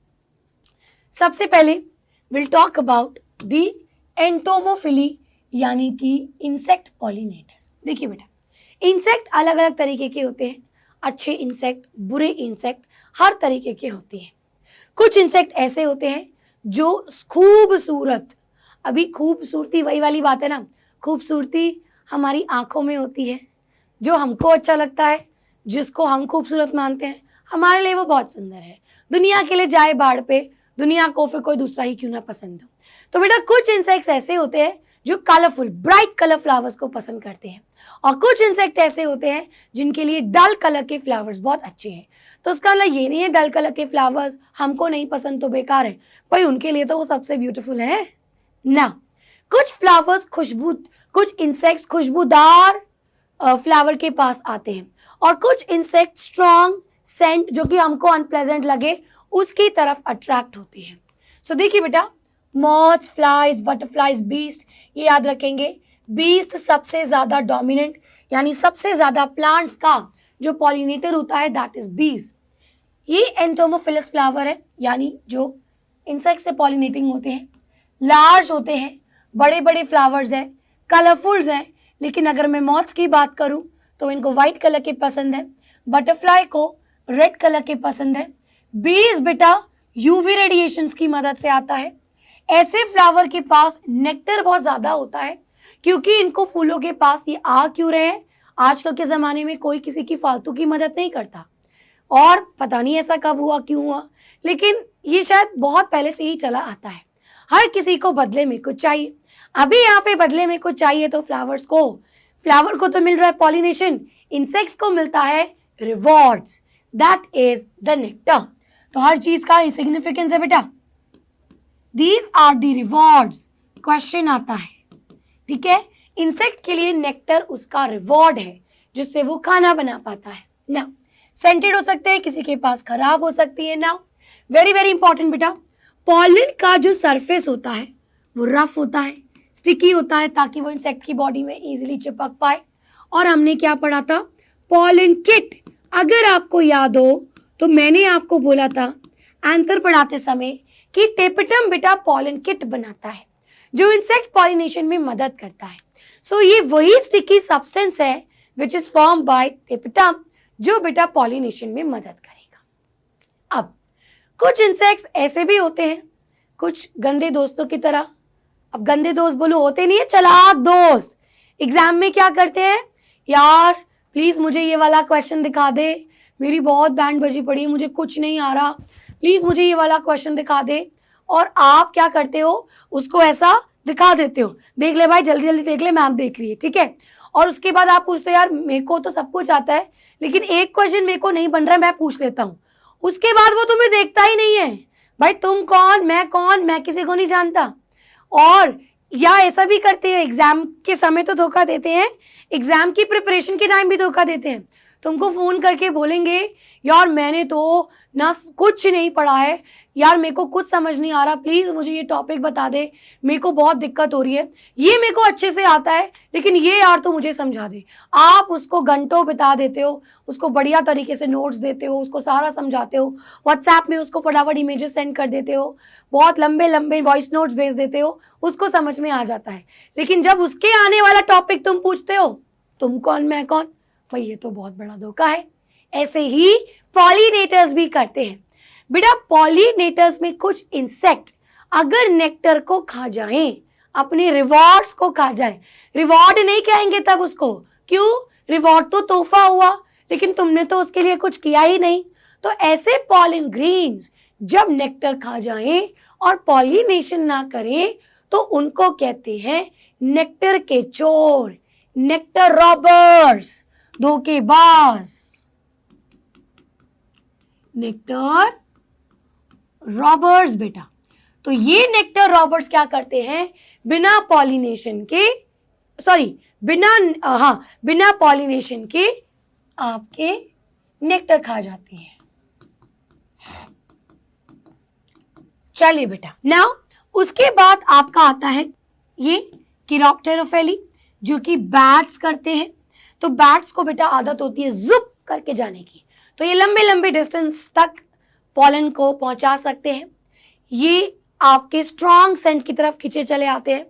सबसे पहले will talk about the entomophily, यानी कि इंसेक्ट पॉलिनेटर्स। देखिए बेटा, इंसेक्ट अलग अलग तरीके के होते हैं, अच्छे इंसेक्ट, बुरे इंसेक्ट, हर तरीके के होते हैं। कुछ इंसेक्ट ऐसे होते हैं जो खूबसूरत, अभी खूबसूरती वही वाली बात है ना, खूबसूरती हमारी आंखों में होती है, जो हमको अच्छा लगता है, जिसको हम खूबसूरत मानते हैं, हमारे लिए वो बहुत सुंदर है। दुनिया के लिए जाए बाढ़ पे, दुनिया को फिर कोई दूसरा ही क्यों ना पसंद हो। तो बेटा कुछ इंसेक्ट्स ऐसे होते हैं जो कलरफुल, ब्राइट कलर फ्लावर्स को पसंद करते हैं, और कुछ इंसेक्ट ऐसे होते हैं जिनके लिए डल कलर के फ्लावर्स बहुत अच्छे हैं। तो उसका मतलब ये नहीं है डल कलर के फ्लावर्स हमको नहीं पसंद तो बेकार है, भाई उनके लिए तो वो सबसे ब्यूटीफुल है ना। कुछ फ्लावर्स कुछ इंसेक्ट्स खुशबूदार फ्लावर के पास आते हैं और कुछ इंसेक्ट स्ट्रॉन्ग सेंट जो कि हमको अनप्लेजेंट लगे उसकी तरफ अट्रैक्ट होती है। सो देखिए बेटा, मॉथ्स, फ्लाइज, बटरफ्लाइज, बीस्ट, ये याद रखेंगे। बीस्ट सबसे ज्यादा डोमिनेंट यानी सबसे ज्यादा प्लांट्स का जो पॉलिनेटर होता है दैट इज बीज। ये एंटोमोफिलस फ्लावर है यानी जो इंसेक्ट से पॉलिनेटिंग होते हैं, लार्ज होते हैं, बड़े बड़े फ्लावर्स हैं, कलरफुल्स हैं। लेकिन अगर मैं मॉथ्स की बात करूं तो इनको व्हाइट कलर के पसंद है, बटरफ्लाई को रेड कलर के पसंद है। बीज बेटा यूवी रेडिएशंस की मदद से आता है। ऐसे फ्लावर के पास नेक्टर बहुत ज्यादा होता है क्योंकि इनको फूलों के पास ये आ क्यों रहे हैं, आजकल के जमाने में कोई किसी की फालतू की मदद नहीं करता और पता नहीं ऐसा कब हुआ क्यों हुआ, लेकिन ये शायद बहुत पहले से ही चला आता है। हर किसी को बदले में कुछ चाहिए, अभी यहाँ पे बदले में कुछ चाहिए तो फ्लावर को तो मिल रहा है पॉलिनेशन, इंसेक्ट्स को मिलता है rewards, that is the nectar. तो हर चीज का सिग्निफिकेंस है बेटा, these are the rewards, question आता है, ठीक है। इंसेक्ट के लिए नेक्टर उसका रिवॉर्ड है जिससे वो खाना बना पाता है ना। सेंटेड हो सकते हैं, किसी के पास खराब हो सकती है ना। वेरी वेरी इंपॉर्टेंट बेटा, पॉलन का जो सरफेस होता है वो रफ होता है, स्टिकी होता है ताकि वो इंसेक्ट की बॉडी में इजीली चिपक पाए। और हमने क्या पढ़ा था, पॉलन किट। अगर आपको याद हो तो मैंने आपको बोला था एंथर पढ़ाते समय कि टेपिटम बेटा पॉलन किट बनाता है जो इंसेक्ट पॉलिनेशन में मदद करता है। सो ये वही स्टिकी सब्सटेंस है which is form by tapetum जो बेटा पॉलिनेशन में मदद करेगा। अब कुछ इंसेक्ट्स ऐसे भी होते हैं, कुछ गंदे दोस्तों की तरह। अब गंदे दोस्त बोलो होते नहीं है, चालाक दोस्त। एग्जाम में क्या करते हैं, यार प्लीज मुझे ये वाला क्वेश्चन दिखा दे, मेरी बहुत बैंड बजी पड़ी है, मुझे कुछ नहीं आ रहा, प्लीज मुझे ये वाला क्वेश्चन दिखा दे। और आप क्या करते हो, उसको ऐसा दिखा देते हो, देख ले भाई जल्दी जल्दी देख ले, मैम देख रही है, ठीक है। और उसके बाद आप पूछते हो यार मेरे को तो सब कुछ आता है लेकिन एक क्वेश्चन मेरे को नहीं बन रहा है, मैं पूछ लेता हूँ। उसके बाद वो तुम्हें देखता ही नहीं है, भाई तुम कौन, मैं किसी को नहीं जानता। और या ऐसा भी करते हैं, एग्जाम के समय तो धोखा देते हैं, एग्जाम की प्रिपरेशन के टाइम भी धोखा देते हैं। तुमको फोन करके बोलेंगे यार मैंने तो ना कुछ नहीं पढ़ा है, यार मेरे को कुछ समझ नहीं आ रहा, प्लीज मुझे ये टॉपिक बता दे, मेरे को बहुत दिक्कत हो रही है, ये मेरे को अच्छे से आता है लेकिन ये यार तो मुझे समझा दे। आप उसको घंटों बिता देते हो, उसको बढ़िया तरीके से नोट्स देते हो, उसको सारा समझाते हो, व्हाट्सएप में उसको फटाफट इमेजेस सेंड कर देते हो, बहुत लंबे लंबे वॉइस नोट्स भेज देते हो, उसको समझ में आ जाता है। लेकिन जब उसके आने वाला टॉपिक तुम पूछते हो, तुम कौन मैं कौन, भाई ये तो बहुत बड़ा धोखा है। ऐसे ही पॉलिनेटर्स भी करते हैं बेटा। पॉलिनेटर्स में कुछ इंसेक्ट अगर नेक्टर को खा जाएं, अपने रिवॉर्ड्स को खा जाएं, रिवॉर्ड नहीं कहेंगे तब उसको, क्यों, रिवॉर्ड तो तोहफा हुआ लेकिन तुमने तो उसके लिए कुछ किया ही नहीं। तो ऐसे पॉलिन ग्रेन्स जब नेक्टर खा जाएं और पॉलिनेशन ना करें तो उनको कहते हैं नेक्टर के चोर, नेक्टर रॉबर्स, धोखेबाज, नेक्टर रॉबर्स बेटा। तो ये नेक्टर रॉबर्स क्या करते हैं, बिना पॉलिनेशन के, बिना पॉलिनेशन के आपके नेक्टर खा जाते हैं। चलिए बेटा, नाउ उसके बाद आपका आता है ये किरोप्टेरोफेली जो कि बैट्स करते हैं। तो बैट्स को बेटा आदत होती है जुप करके जाने की, तो ये लंबे लंबे डिस्टेंस तक पॉलन को पहुंचा सकते हैं। ये आपके स्ट्रॉन्ग सेंट की तरफ खींचे चले आते हैं।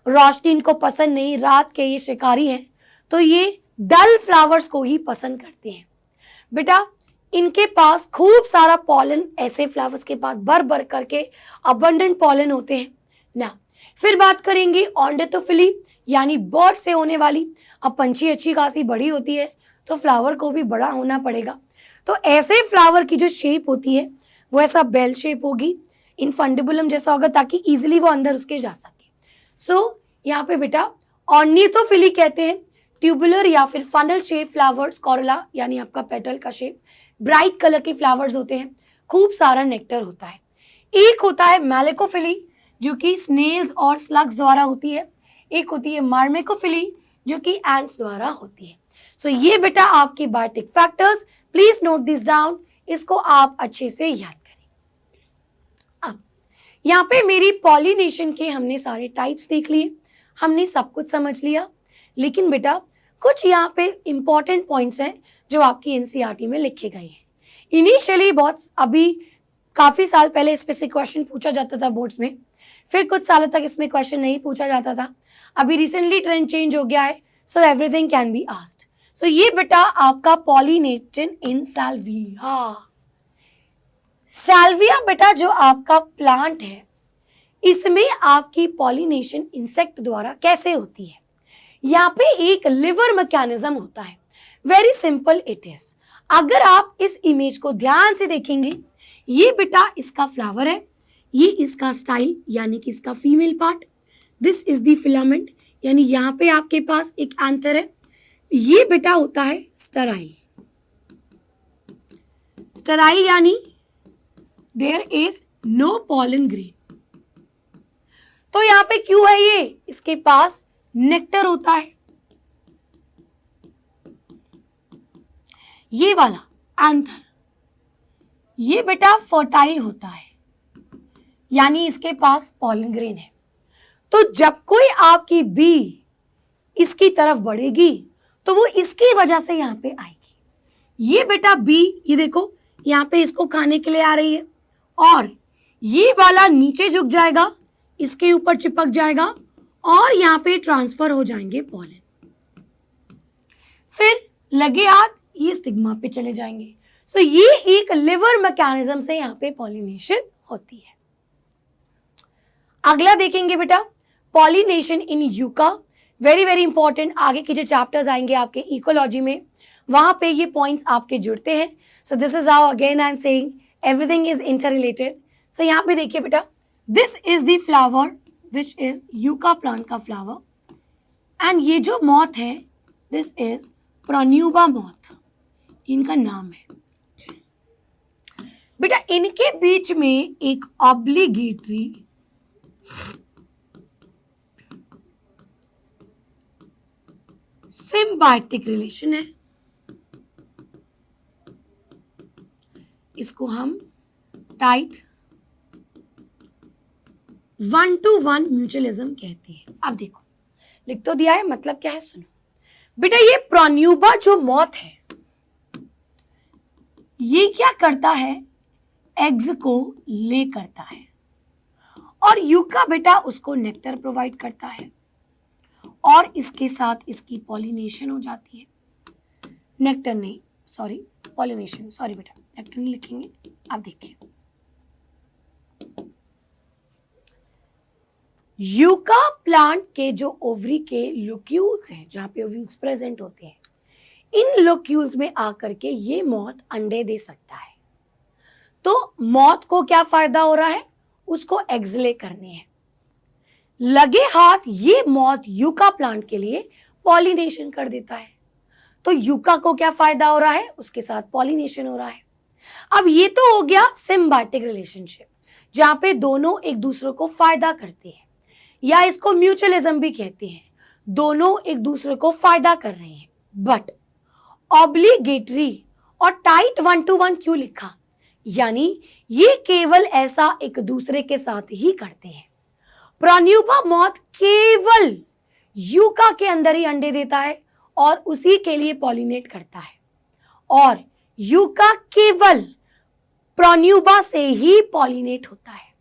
रोशनी इनको पसंद नहीं, रात के ये शिकारी हैं, तो ये डल फ्लावर्स को ही पसंद करते हैं। बेटा इनके पास खूब सारा पॉलन, ऐसे फ्लावर्स के पास भर भर करके अबंडेंट पॉलन होते हैं ना। फिर बात करेंगे ऑर्निथोफिली यानी बर्ड से होने वाली। अब पंछी अच्छी खासी बड़ी होती है तो फ्लावर को भी बड़ा होना पड़ेगा, तो ऐसे फ्लावर की जो शेप होती है वो ऐसा बेल शेप होगी, इनफंडिबुलम जैसा होगा ताकि इजीली वो अंदर उसके जा सके। सो यहाँ पे बेटा ऑर्निथोफिली कहते हैं ट्यूबुलर या फिर फनल शेप फ्लावर्स, कॉरोला यानी आपका पेटल का शेप, ब्राइट कलर के फ्लावर्स होते हैं, खूब सारा नेक्टर होता है। एक होता है मैलेकोफिली जो कि स्नेल्स और स्लग्स द्वारा होती है, एक होती है मार्मेकोफिली जो कि एंट्स द्वारा होती है। सो ये बेटा आपके biotic factors, please note this down, इसको आप अच्छे से याद करें। अब यहाँ पे मेरी पॉलिनेशन के हमने सारे टाइप्स देख लिए, हमने सब कुछ समझ लिया, लेकिन बेटा कुछ यहाँ पे इंपॉर्टेंट पॉइंट्स हैं जो आपकी एनसीईआरटी में लिखे गए हैं। इनिशियली बहुत अभी काफी साल पहले इस पे से क्वेश्चन पूछा जाता था बोर्ड्स में, फिर कुछ सालों तक इसमें क्वेश्चन नहीं पूछा जाता था, अभी रिसेंटली ट्रेंड चेंज हो गया है, so everything can be asked. So ये बेटा आपका पॉलिनेशन इन सैल्विया। सैल्विया बेटा जो आपका प्लांट है, इसमें आपकी पॉलिनेशन इंसेक्ट द्वारा कैसे होती है? यहाँ पे एक लिवर मैकेनिज्म होता है, वेरी सिंपल इट इज। अगर आप इस इमेज को ध्यान से देखेंगे, ये बेटा इसका फ्लावर है, ये इसका स्टाइल यानी कि इसका female part, this is the filament यानी यहाँ पे आपके पास एक एंथर है, ये बेटा होता है स्टेराइल। स्टेराइल यानी there is no pollen grain. तो यहाँ पे क्यों है ये? इसके पास नेक्टर होता है, ये वाला एंथर, ये बेटा फर्टाइल होता है यानी इसके पास पॉलन ग्रेन है। तो जब कोई आपकी बी इसकी तरफ बढ़ेगी तो वो इसकी वजह से यहाँ पे आएगी। ये बेटा बी, ये देखो यहाँ पे इसको खाने के लिए आ रही है, और ये वाला नीचे झुक जाएगा, इसके ऊपर चिपक जाएगा और यहाँ पे ट्रांसफर हो जाएंगे पॉलन, फिर लगे हाथ ये स्टिग्मा पे चले जाएंगे। सो ये एक लिवर मैकेनिज्म से यहाँ पे पॉलिनेशन होती है। अगला देखेंगे बेटा pollination in yucca, very very important. आगे के जो चैप्टर्स आएंगे आपके इकोलॉजी में, वहां पे ये पॉइंट्स आपके जुड़ते हैं। So this is how again I am saying everything is interrelated. So यहाँ पे देखिए बेटा, this is the flower which is yucca plant का फ्लावर, एंड ये जो मॉथ है दिस इज प्रोन्यूबा मॉथ, इनका नाम है बेटा। इनके बीच में एक ऑब्लिगेटरी सिम्बायोटिक रिलेशन है, इसको हम टाइट 1-to-1 म्यूचुअलिज्म कहते हैं। अब देखो लिख तो दिया है, मतलब क्या है सुनो बेटा। ये प्रोन्यूबा जो मॉथ है ये क्या करता है? एग्स को ले करता है, और यूका बेटा उसको नेक्टर प्रोवाइड करता है, और इसके साथ इसकी पॉलिनेशन हो जाती है। नेक्टर नहीं, सॉरी पॉलिनेशन, सॉरी बेटा नेक्टर नहीं लिखेंगे। आप देखिए यूका प्लांट के जो ओवरी के लोक्यूल्स हैं, जहां पे ओव्यूल्स प्रेजेंट होते हैं, इन लोक्यूल्स में आकर के ये मॉथ अंडे दे सकता है। तो मॉथ को क्या फायदा हो रहा है? उसको एग्स ले करने हैं। लगे हाथ ये मॉथ यूका प्लांट के लिए पॉलिनेशन कर देता है। तो यूका को क्या फायदा हो रहा है? उसके साथ पॉलिनेशन हो रहा है। अब ये तो हो गया सिम्बायोटिक रिलेशनशिप, जहां पे दोनों एक दूसरे को फायदा करते हैं, या इसको म्यूचुअलिज्म भी कहते हैं। दोनों एक दूसरे को फायदा कर रहे हैं। बट ऑब्लिगेटरी और टाइट 1-to-1 क्यों लिखा? यानी ये केवल ऐसा एक दूसरे के साथ ही करते हैं। प्रोन्यूबा मॉथ केवल यूका के अंदर ही अंडे देता है और उसी के लिए पॉलिनेट करता है, और यूका केवल प्रोन्यूबा से ही पॉलिनेट होता है।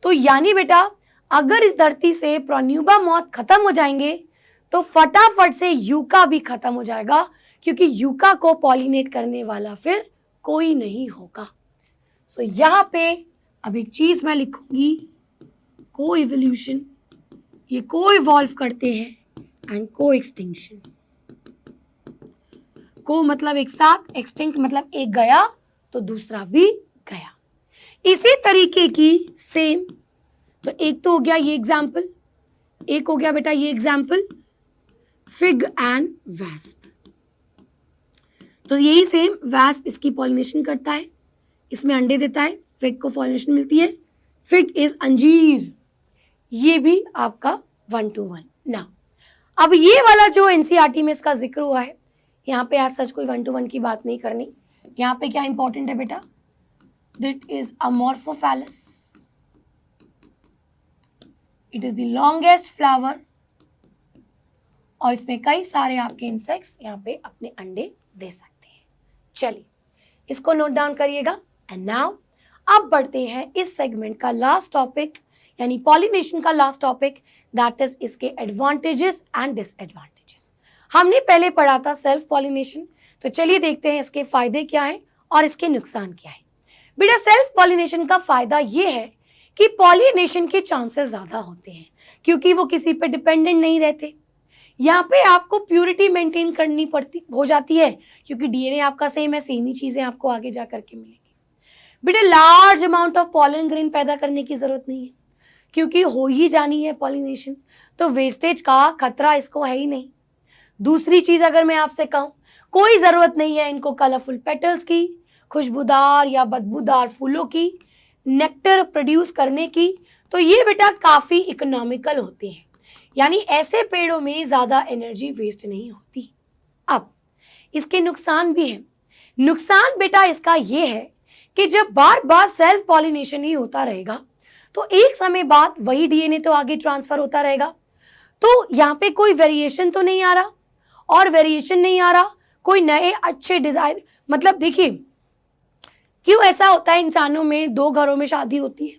तो यानी बेटा अगर इस धरती से प्रोन्यूबा मॉथ खत्म हो जाएंगे तो फटाफट से यूका भी खत्म हो जाएगा, क्योंकि यूका को पॉलिनेट करने वाला फिर कोई नहीं होगा। सो यहां पे अब एक चीज मैं लिखूंगी, को इवोल्यूशन, ये को इवॉल्व करते हैं, एंड को एक्सटिंक्शन। को मतलब एक साथ, एक्सटिंक्ट मतलब एक गया तो दूसरा भी गया। इसी तरीके की सेम, तो एक तो हो गया ये एग्जाम्पल, एक हो गया बेटा ये एग्जाम्पल, फिग एंड वैस्प। तो यही सेम, वैस्प इसकी पॉलिनेशन करता है, इसमें अंडे देता है, फिग को पॉलिनेशन मिलती है, फिग इज अंजीर। ये भी आपका 1 to 1 ना। अब ये वाला जो एनसीईआरटी में इसका जिक्र हुआ है, यहाँ पे आज सच कोई 1 to 1 की बात नहीं करनी। यहाँ पे क्या इंपॉर्टेंट है बेटा, that is Amorphophallus, it is the longest flower, और इसमें कई सारे आपके इंसेक्ट्स यहाँ पे अपने अंडे दे सकते हैं। चलिए इसको नोट डाउन करिएगा। एंड नाउ अब बढ़ते हैं इस सेगमेंट का लास्ट टॉपिक, यानी पॉलिनेशन का लास्ट टॉपिक, दैट इज इसके एडवांटेजेस एंड डिसएडवांटेजेस। हमने पहले पढ़ा था सेल्फ पॉलिनेशन, तो चलिए देखते हैं इसके फायदे क्या हैं और इसके नुकसान क्या है। बेटा सेल्फ पॉलिनेशन का फायदा ये है कि पॉलिनेशन के चांसेस ज्यादा होते हैं, क्योंकि वो किसी पे डिपेंडेंट नहीं रहते। यहाँ पे आपको प्यूरिटी मेंटेन करनी पड़ती हो जाती है, क्योंकि डीएनए आपका सेम है, सेम ही चीजें आपको आगे जा करके मिलेंगी। बेटा large amount of pollen grain पैदा करने की जरूरत नहीं है, क्योंकि हो ही जानी है पॉलिनेशन, तो वेस्टेज का खतरा इसको है ही नहीं। दूसरी चीज अगर मैं आपसे कहूं, कोई जरूरत नहीं है इनको कलरफुल पेटल्स की, खुशबूदार या बदबूदार फूलों की, नेक्टर प्रोड्यूस करने की, तो ये बेटा काफी इकोनॉमिकल होते हैं, यानी ऐसे पेड़ों में ज्यादा एनर्जी वेस्ट नहीं होती। अब इसके नुकसान भी हैं। नुकसान बेटा इसका ये है कि जब बार बार सेल्फ पॉलिनेशन ही होता रहेगा, तो एक समय बाद वही डीएनए तो आगे ट्रांसफर होता रहेगा, तो यहाँ पे कोई वेरिएशन तो नहीं आ रहा, और वेरिएशन नहीं आ रहा, कोई नए अच्छे डिजाइन, मतलब देखिए क्यों ऐसा होता है, इंसानों में 2 घरों में शादी होती है,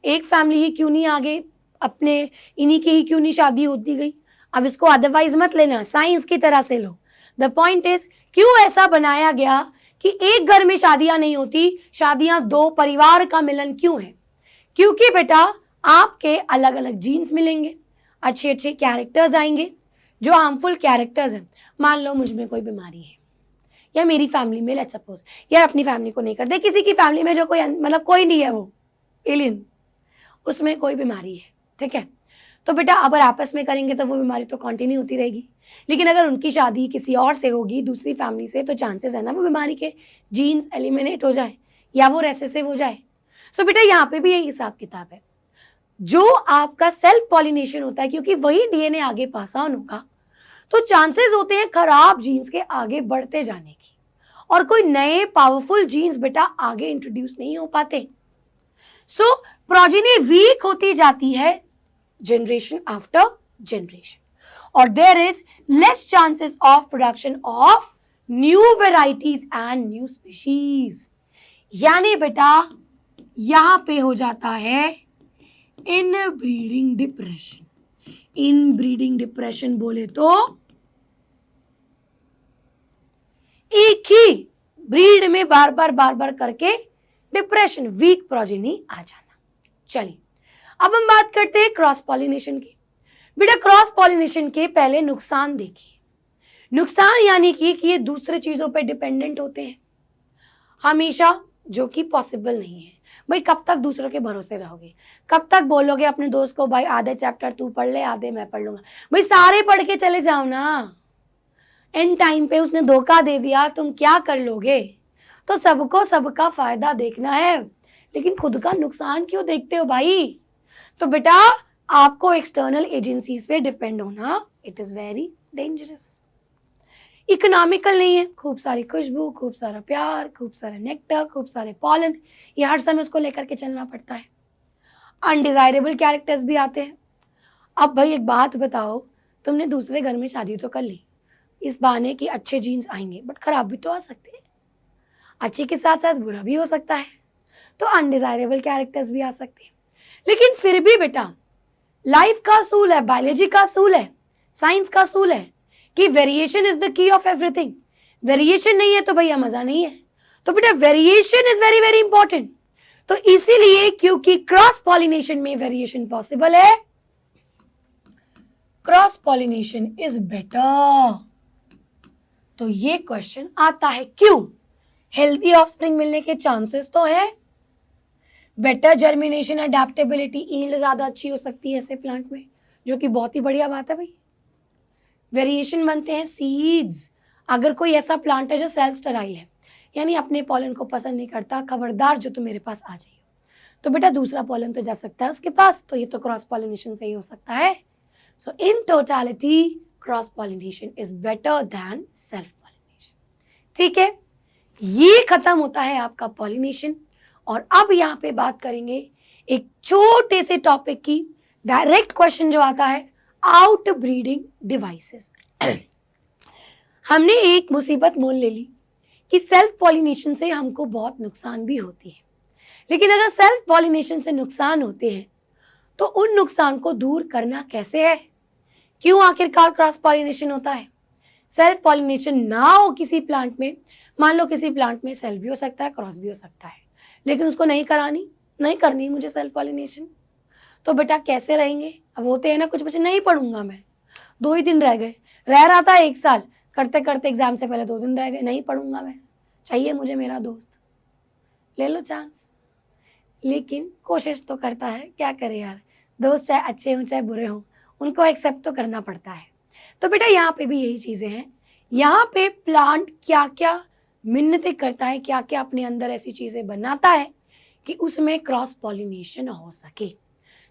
एक फैमिली ही क्यों नहीं आगे अपने इन्हीं की ही क्यों नहीं शादी होती गई। अब इसको अदरवाइज मत लेना, साइंस की तरह से लो। द पॉइंट इज क्यों ऐसा बनाया गया कि एक घर में शादियां नहीं होती, शादियां 2 परिवार का मिलन क्यों है? क्योंकि बेटा आपके अलग अलग जीन्स मिलेंगे, अच्छे अच्छे कैरेक्टर्स आएंगे। जो हार्मफुल कैरेक्टर्स हैं, मान लो मुझ में कोई बीमारी है, या मेरी फैमिली में, लेट्स सपोज, या अपनी फैमिली को नहीं करते, किसी की फैमिली में जो कोई मतलब कोई नहीं है, वो एलियन, उसमें कोई बीमारी है, ठीक है, तो बेटा अगर आपस में करेंगे तो वो बीमारी तो कंटिन्यू होती रहेगी। लेकिन अगर उनकी शादी किसी और से होगी, दूसरी फैमिली से, तो चांसेस है ना वो बीमारी के जीन्स एलिमिनेट हो जाए या वो रेसेसिव हो जाए। सो बेटा यहाँ पे भी यही हिसाब किताब है। जो आपका सेल्फ पॉलिनेशन होता है, क्योंकि वही डीएनए आगे पास ऑन होगा, तो चांसेस होते हैं खराब जीन्स के आगे बढ़ते जाने की, और कोई नए पावरफुल जीन्स बेटा आगे इंट्रोड्यूस नहीं हो पाते। सो प्रोजेनी वीक होती जाती है जनरेशन आफ्टर जनरेशन, और there is less chances of production of new varieties and new species. यानी बेटा यहां पे हो जाता है inbreeding depression. Inbreeding depression बोले तो एक ही ब्रीड में बार बार करके डिप्रेशन, वीक प्रोजेनी आ जाना। चलिए अब हम बात करते हैं क्रॉस पॉलिनेशन की। बेटा क्रॉस पॉलिनेशन के पहले नुकसान देखिए। नुकसान यानी कि ये दूसरे चीजों पे डिपेंडेंट होते हैं हमेशा, जो कि पॉसिबल नहीं है। भाई कब तक दूसरों के भरोसे रहोगे, कब तक बोलोगे अपने दोस्त को भाई आधे चैप्टर तू पढ़ ले, आधे मैं पढ़ लूंगा। भाई सारे पढ़ के चले जाओ ना, एंड टाइम पे उसने धोखा दे दिया, तुम क्या कर लोगे? तो सबको सबका फायदा देखना है, लेकिन खुद का नुकसान क्यों देखते हो भाई? तो बेटा आपको एक्सटर्नल एजेंसीज पे डिपेंड होना, it is very dangerous. Economical नहीं है, खूब सारी खुशबू, खूब सारा प्यार, खूब सारा नेक्टर, खूब सारे पॉलन, ये हर समय उसको लेकर के चलना पड़ता है। अनडिजायरेबल कैरेक्टर्स भी आते हैं। अब भाई एक बात बताओ, तुमने दूसरे घर में शादी तो कर ली, इस बहाने कि अच्छे जीन्स आएंगे, बट खराब भी तो आ सकते हैं, अच्छे के साथ साथ बुरा भी हो सकता है, तो अनडिजायरेबल कैरेक्टर्स भी आ सकते हैं। लेकिन फिर भी बेटा लाइफ का असूल है, बायोलॉजी का असूल है, साइंस का असूल है कि variation is the key of everything. Variation नहीं है तो भैया मजा नहीं है। तो बेटा variation is very very important. तो इसीलिए क्योंकि क्रॉस पॉलिनेशन में वेरिएशन पॉसिबल है, क्रॉस पॉलिनेशन इज बेटर। तो ये क्वेश्चन आता है क्यों? हेल्दी ऑफस्प्रिंग मिलने के चांसेस तो है, बेटर जर्मिनेशन, अडेप्टेबिलिटी, ईल्ड ज्यादा अच्छी हो सकती है ऐसे प्लांट में, जो कि बहुत ही बढ़िया बात है भाई। वेरिएशन बनते हैं सीड्स। अगर कोई ऐसा प्लांट है जो सेल्फ स्टेराइल है, यानी अपने पॉलन को पसंद नहीं करता, खबरदार जो तुम मेरे पास आ जाइए, तो बेटा दूसरा पॉलन तो जा सकता है उसके पास, तो ये तो क्रॉस पॉलिनेशन से ही हो सकता है। So in totality cross pollination is better than self pollination. ठीक है, ये खत्म होता है आपका पॉलिनेशन। और अब यहाँ पे बात करेंगे एक छोटे से टॉपिक की, डायरेक्ट क्वेश्चन जो आता है, आउट ब्रीडिंग डिवाइसेस। हमने एक मुसीबत मोल ले ली कि सेल्फ पॉलिनेशन से हमको बहुत नुकसान भी होती है, लेकिन अगर सेल्फ पॉलिनेशन से नुकसान होते हैं तो उन नुकसान को दूर करना कैसे है? क्यों आखिरकार क्रॉस पॉलिनेशन होता है? सेल्फ पॉलिनेशन ना हो किसी प्लांट में, मान लो किसी प्लांट में सेल्फ भी हो सकता है, क्रॉस भी हो सकता है, लेकिन उसको नहीं करनी मुझे सेल्फ पॉलिनेशन, तो बेटा कैसे रहेंगे? अब होते हैं ना कुछ बच्चे, नहीं पढ़ूंगा मैं, 2 ही दिन रह गए, रह रहा था 1 साल, करते करते एग्जाम से पहले 2 दिन रह गए, नहीं पढ़ूंगा मैं, चाहिए मुझे मेरा दोस्त, ले लो चांस। लेकिन कोशिश तो करता है, क्या करे यार, दोस्त चाहे अच्छे हों चाहे बुरे हों, उनको एक्सेप्ट तो करना पड़ता है। तो बेटा यहाँ पे भी यही चीज़ें हैं, यहाँ पे प्लांट क्या क्या मिन्नतें करता है, क्या क्या अपने अंदर ऐसी चीज़ें बनाता है कि उसमें क्रॉस पॉलिनेशन हो सके।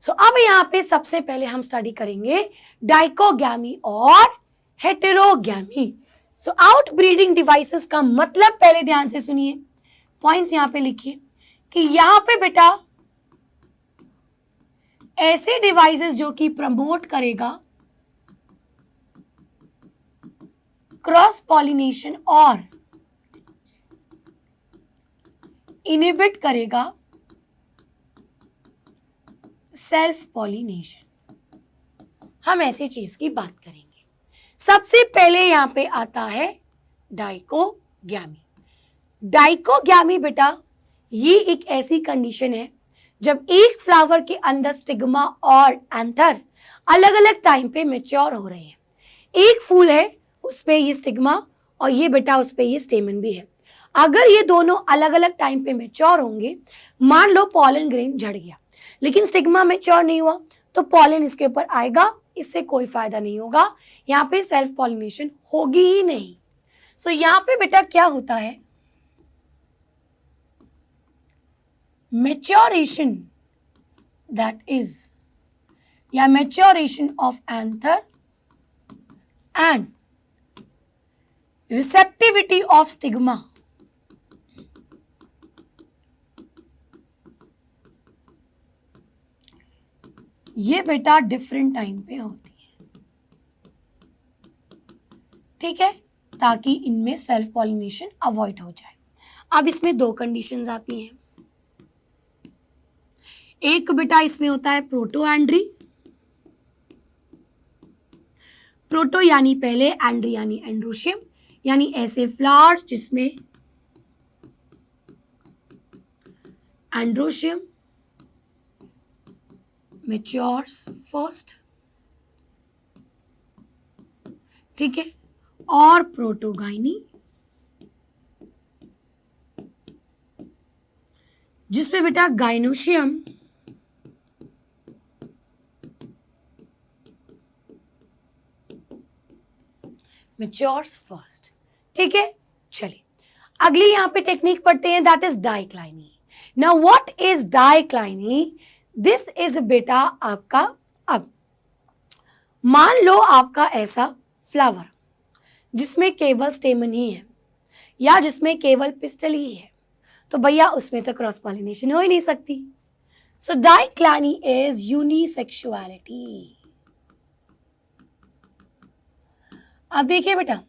सो अब यहाँ पे सबसे पहले हम स्टडी करेंगे डाइकोगैमी और हेटेरोगैमी। सो आउट ब्रीडिंग डिवाइसेस का मतलब पहले ध्यान से सुनिए, पॉइंट्स यहाँ पे लिखिए कि यहाँ पे बेटा ऐसे डिवाइसेस जो कि प्रमोट करेगा क्रॉस पॉलिनेशन और इनहिबिट करेगा सेल्फ पॉलिनेशन, हम ऐसी चीज की बात करेंगे। सबसे पहले यहां पे आता है डाइकोगैमी। डाइकोगैमी बेटा ये एक ऐसी कंडीशन है जब एक फ्लावर के अंदर स्टिग्मा और एंथर अलग अलग टाइम पे मैच्योर हो रहे हैं। एक फूल है उस पे ये स्टिग्मा और ये बेटा उस पे ये स्टेमन भी है। अगर ये दोनों अलग अलग टाइम पे मैच्योर होंगे, मान लो पॉलन ग्रेन झड़ गया लेकिन स्टिग्मा मैच्योर नहीं हुआ, तो पॉलन इसके ऊपर आएगा, इससे कोई फायदा नहीं होगा, यहाँ पे सेल्फ पॉलिनेशन होगी ही नहीं। सो यहाँ पे बेटा क्या होता है, मैच्योरेशन, दैट इज या maturation of anther and receptivity of stigma, ये बेटा डिफरेंट टाइम पे होती है। ठीक है, ताकि इनमें सेल्फ पॉलिनेशन अवॉइड हो जाए। अब इसमें 2 कंडीशंस आती हैं। एक बेटा इसमें होता है प्रोटोएंड्री, प्रोटो यानी पहले, एंड्री यानी एंड्रोशियम, यानी ऐसे फ्लावर्स जिसमें एंड्रोशियम मैच्योर्स फर्स्ट, ठीक है, और प्रोटोगाइनी जिसमें बेटा गाइनोशियम मैच्योर्स फर्स्ट। ठीक है, चलिए अगली यहां पे टेक्निक पढ़ते हैं, that is dicliny. Now what is dicliny? This is बेटा आपका, अब मान लो आपका ऐसा फ्लावर जिसमें केवल स्टेमन ही है या जिसमें केवल पिस्टल ही है, तो भैया उसमें तो क्रॉस पॉलिनेशन हो ही नहीं सकती। सो डाइक्लाइनी इज यूनिसेक्सुअलिटी। अब देखिए बेटा,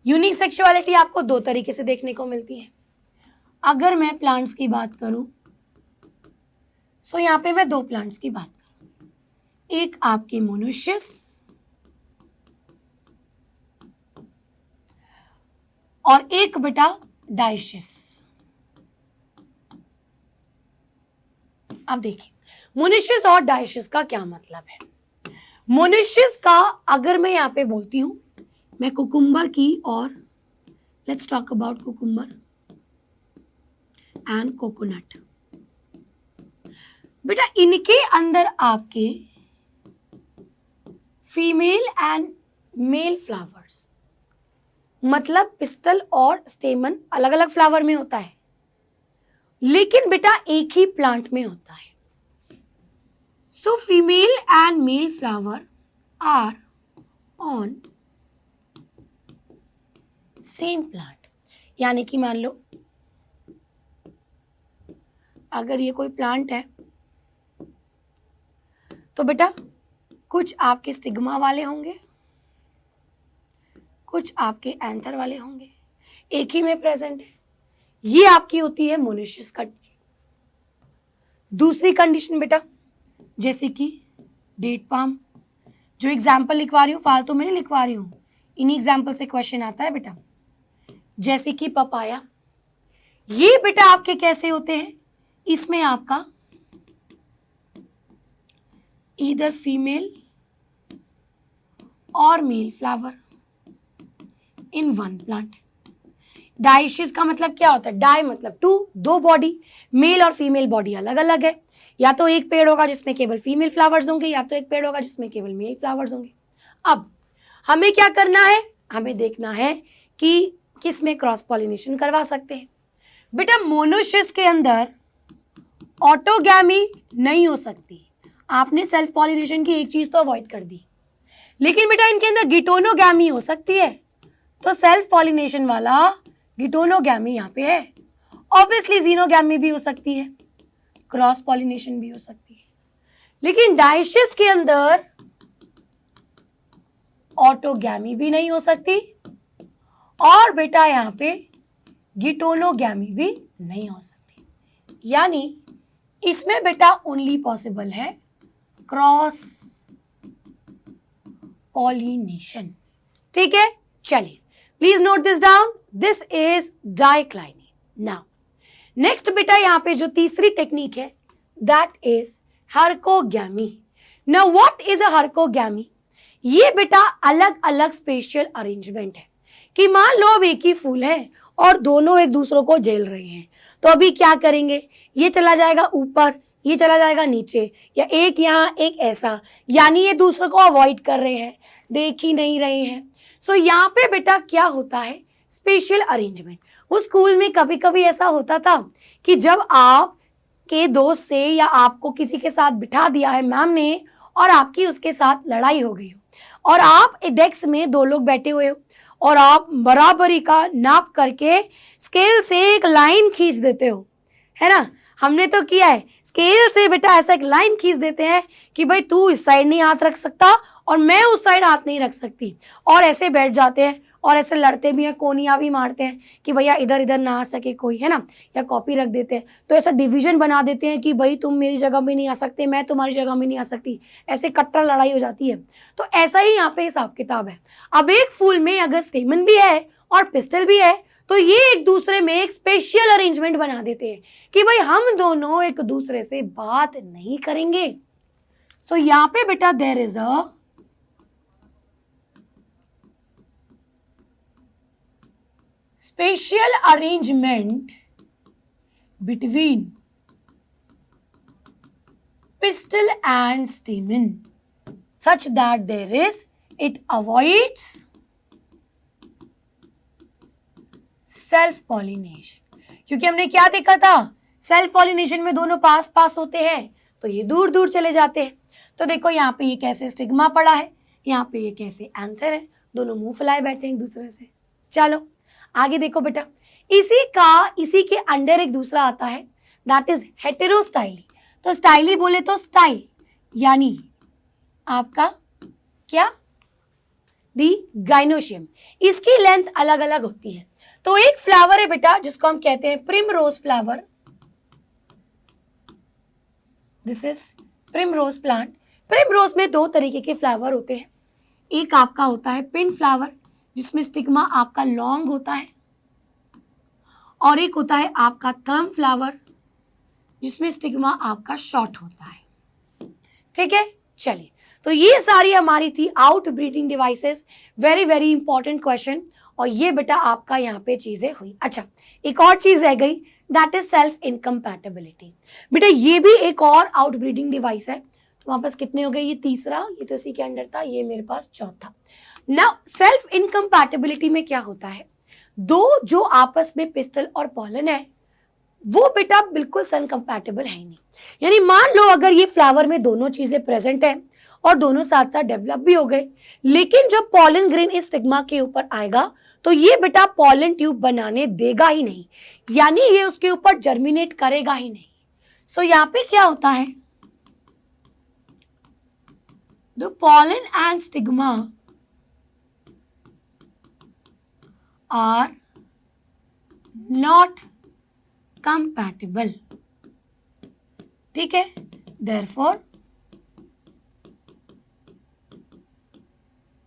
यूनिसेक्सुअलिटी आपको 2 तरीके से देखने को मिलती है। अगर मैं प्लांट्स की बात करूं, सो यहां पे मैं 2 प्लांट्स की बात करूं, एक आपके मोनोशियस और एक बेटा डाइशियस। अब देखिए मोनोशियस और डाइशियस का क्या मतलब है। मोनोशियस का अगर मैं यहां पे बोलती हूं, मैं कुकुम्बर की, और let's talk about cucumber and coconut, बेटा इनके अंदर आपके फीमेल एंड मेल फ्लावर्स, मतलब पिस्टल और स्टेमन अलग अलग फ्लावर में होता है, लेकिन बेटा एक ही प्लांट में होता है। So female and male flower are on same plant. यानी कि मान लो अगर ये कोई प्लांट है तो बेटा कुछ आपके स्टिग्मा वाले होंगे, कुछ आपके एंथर वाले होंगे, एक ही में प्रेजेंट है। ये आपकी होती है मोनोशियस कंडीशन। दूसरी कंडीशन बेटा जैसे कि डेट पाम, जो एग्जाम्पल लिखवा रही हूँ फालतू में नहीं लिखवा रही हूँ, इन्हीं एग्जाम्पल से क्वेश्चन आता है बेटा। जैसे कि पपाया, ये बेटा आपके कैसे होते हैं, इसमें आपका ईदर फीमेल और male flower in one plant. Dioecious का मतलब क्या होता है, डाई मतलब टू, दो बॉडी, मेल और फीमेल बॉडी अलग अलग है। या तो एक पेड़ होगा जिसमें केवल फीमेल फ्लावर्स होंगे, या तो एक पेड़ होगा जिसमें केवल मेल फ्लावर्स होंगे। अब हमें क्या करना है, हमें देखना है कि किस में क्रॉस पॉलिनेशन करवा सकते हैं। बेटा मोनोशियस के अंदर ऑटोगैमी नहीं हो सकती, आपने सेल्फ पॉलिनेशन की एक चीज तो अवॉइड कर दी, लेकिन बेटा इनके अंदर गिटोनोगैमी हो सकती है। तो सेल्फ पॉलिनेशन वाला गिटोनोगैमी यहाँ पे है। ऑब्वियसली जीनोगैमी भी हो सकती है, क्रॉस पॉलिनेशन भी हो सकती है, लेकिन डाइशियस के अंदर ऑटोगैमी भी नहीं हो सकती और बेटा यहाँ पे गिटोनोगैमी भी नहीं हो सकती। यानी इसमें बेटा ओनली पॉसिबल है क्रॉस पॉलिनेशन। ठीक है, चलिए please note this down, this is diclining. Now next बेटा यहाँ पे जो तीसरी टेक्निक है that is herkogamy. Now what is a herkogamy? ये बेटा अलग अलग स्पेशियल अरेंजमेंट है कि मान लो अब एक ही फूल है और दोनों एक दूसरों को झेल रहे हैं, तो अभी क्या करेंगे, ये चला जाएगा ऊपर, ये चला जाएगा नीचे, या एक यहाँ एक ऐसा, यानी ये दूसरों को अवॉइड कर रहे हैं, देख ही नहीं रहे हैं। सो यहाँ पे बेटा क्या होता है, स्पेशल अरेंजमेंट। उस स्कूल में कभी कभी ऐसा होता था कि जब आप के दोस्त से या आपको किसी के साथ बिठा दिया है मैम ने और आपकी उसके साथ लड़ाई हो गई हो और आप डेस्क में दो लोग बैठे हुए हो और आप बराबरी का नाप करके स्केल से एक लाइन खींच देते हो, है ना। हमने तो किया है, स्केल से बेटा ऐसा एक लाइन खींच देते हैं कि भाई तू इस साइड नहीं हाथ रख सकता और मैं उस साइड हाथ नहीं रख सकती, और ऐसे बैठ जाते हैं और ऐसे लड़ते भी हैं, कोनियां भी मारते हैं कि भैया इधर इधर ना आ सके कोई, है ना, या कॉपी रख देते हैं। तो ऐसा डिवीजन बना देते हैं कि भाई तुम मेरी जगह में नहीं आ सकते, मैं तुम्हारी जगह में नहीं आ सकती, ऐसे कट्टर लड़ाई हो जाती है। तो ऐसा ही यहाँ पे हिसाब किताब है। अब एक फूल में अगर स्टेमन भी है और पिस्टल भी है तो ये एक दूसरे में एक स्पेशल अरेंजमेंट बना देते हैं कि भाई हम दोनों एक दूसरे से बात नहीं करेंगे। सो यहाँ पे बेटा there is a special arrangement between pistil and stamen such that it avoids self pollination। क्योंकि हमने क्या देखा था, सेल्फ पॉलिनेशन में दोनों पास पास होते हैं तो ये दूर दूर चले जाते हैं। तो देखो यहाँ पे ये कैसे स्टिग्मा पड़ा है, यहाँ पे ये कैसे एंथर है, दोनों मुंह फैलाए बैठे हैं एक दूसरे से। चलो आगे देखो बेटा, इसी के अंडर एक दूसरा आता है दैट इज हेटेरोस्टाइली। तो स्टाइली बोले तो स्टाइल यानी आपका क्या, दी गाइनोशियम, इसकी लेंथ अलग अलग होती है। तो एक फ्लावर है बेटा जिसको हम कहते हैं primrose flower, this is primrose plant. Primrose में दो तरीके के फ्लावर होते हैं, एक आपका होता है पिन फ्लावर जिसमें स्टिग्मा आपका लॉन्ग होता है, और एक होता है आपका थंब फ्लावर जिसमें स्टिग्मा आपका शॉर्ट होता है। ठीक है, चलिए तो ये सारी हमारी थी out breeding devices, very very important question, और ये बेटा आपका यहाँ पे चीजें हुई। अच्छा एक और चीज रह गई दैट इज सेल्फ इनकम्पैटिबिलिटी। बेटा ये भी एक और आउट ब्रीडिंग डिवाइस है, तो वहां पास कितने हो गए, ये तीसरा, ये तो इसी के अंडर था, ये मेरे पास चौथा। नाउ सेल्फ इनकम्पैटिबिलिटी में क्या होता है, दो जो आपस में पिस्टल और पॉलन है वो बेटा बिल्कुल सन कंपैटिबल है ही नहीं। यानी मान लो अगर ये फ्लावर में दोनों चीजें प्रेजेंट है और दोनों साथ साथ डेवलप भी हो गए, लेकिन जब पॉलन ग्रेन इस स्टिग्मा के ऊपर आएगा तो ये बेटा पॉलन ट्यूब बनाने देगा ही नहीं, यानी ये उसके ऊपर जर्मिनेट करेगा ही नहीं। सो यहां पे क्या होता है, the pollen and stigma are not compatible, ठीक है, therefore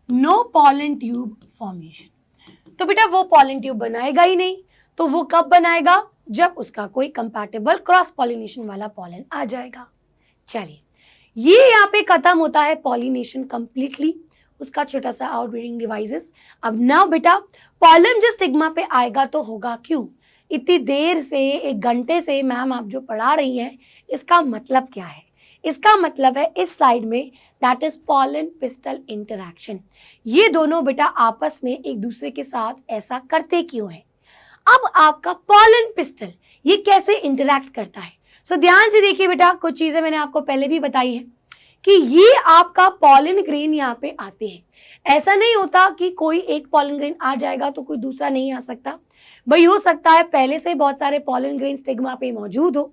no pollen tube formation. तो बेटा वो पॉलन ट्यूब बनाएगा ही नहीं, तो वो कब बनाएगा, जब उसका कोई कंपैटिबल क्रॉस पॉलिनेशन वाला पॉलन आ जाएगा। चलिए, ये यहाँ पे खत्म होता है पॉलिनेशन कंप्लीटली, उसका छोटा सा आउटब्रीडिंग डिवाइसेस। अब नाउ बेटा पॉलन जो स्टिग्मा पे आएगा तो होगा क्यों, इतनी देर से 1 घंटे से मैम आप जो पढ़ा रही हैं, इसका मतलब क्या है, इसका मतलब है इस साइड में that is pollen pistol interaction. ये दोनों बेटा आपस में एक दूसरे के साथ ऐसा करते क्यों है। अब आपका पॉलन पिस्टल ये कैसे इंटरैक्ट करता है, सो ध्यान से देखिए बेटा, कुछ चीजें मैंने आपको पहले भी बताई है कि ये आपका पॉलन ग्रेन यहाँ पे आते हैं। ऐसा नहीं होता कि कोई एक पॉलन ग्रेन आ जाएगा तो कोई दूसरा नहीं आ सकता, भाई हो सकता है पहले से बहुत सारे पॉलन ग्रेन स्टिग्मा पे मौजूद हो,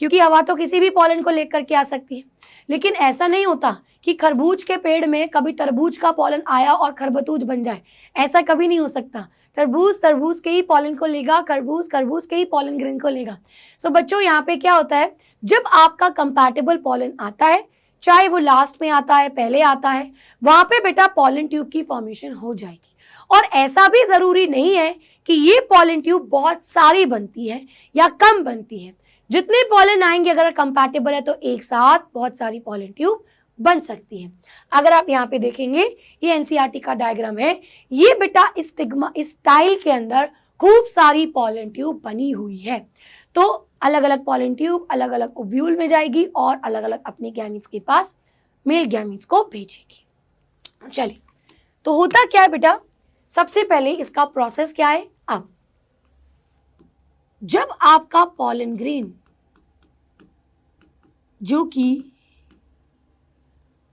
क्योंकि हवा तो किसी भी पॉलन को लेकर के आ सकती है। लेकिन ऐसा नहीं होता कि खरबूज के पेड़ में कभी तरबूज का पॉलन आया और खरबतूज बन जाए, ऐसा कभी नहीं हो सकता। तरबूज के ही पॉलन को लेगा, खरबूज के ही पॉलन ग्रेन को लेगा। सो बच्चों यहाँ पे क्या होता है, जब आपका कंपैटिबल पॉलन आता है, चाहे वो लास्ट में आता है पहले आता है, वहां पे बेटा पॉलन ट्यूब की फॉर्मेशन हो जाएगी। और ऐसा भी जरूरी नहीं है कि ये पॉलन ट्यूब बहुत सारी बनती है या कम बनती है, जितने पॉलन आएंगे अगर कंपैटिबल है तो एक साथ बहुत सारी पॉलन ट्यूब बन सकती है। अगर आप यहाँ पे देखेंगे, ये एनसीईआरटी का डायग्राम है, ये बेटा इस स्टिग्मा इस स्टाइल के अंदर खूब सारी पॉलन ट्यूब बनी हुई है। तो अलग अलग पॉलन ट्यूब अलग अलग ओव्यूल में जाएगी और अलग अलग अपने गैमीट्स के पास मेल गैमीट्स को भेजेगी। चलिए, तो होता क्या है बेटा, सबसे पहले इसका प्रोसेस क्या है। अब जब आपका पॉलन ग्रेन जो कि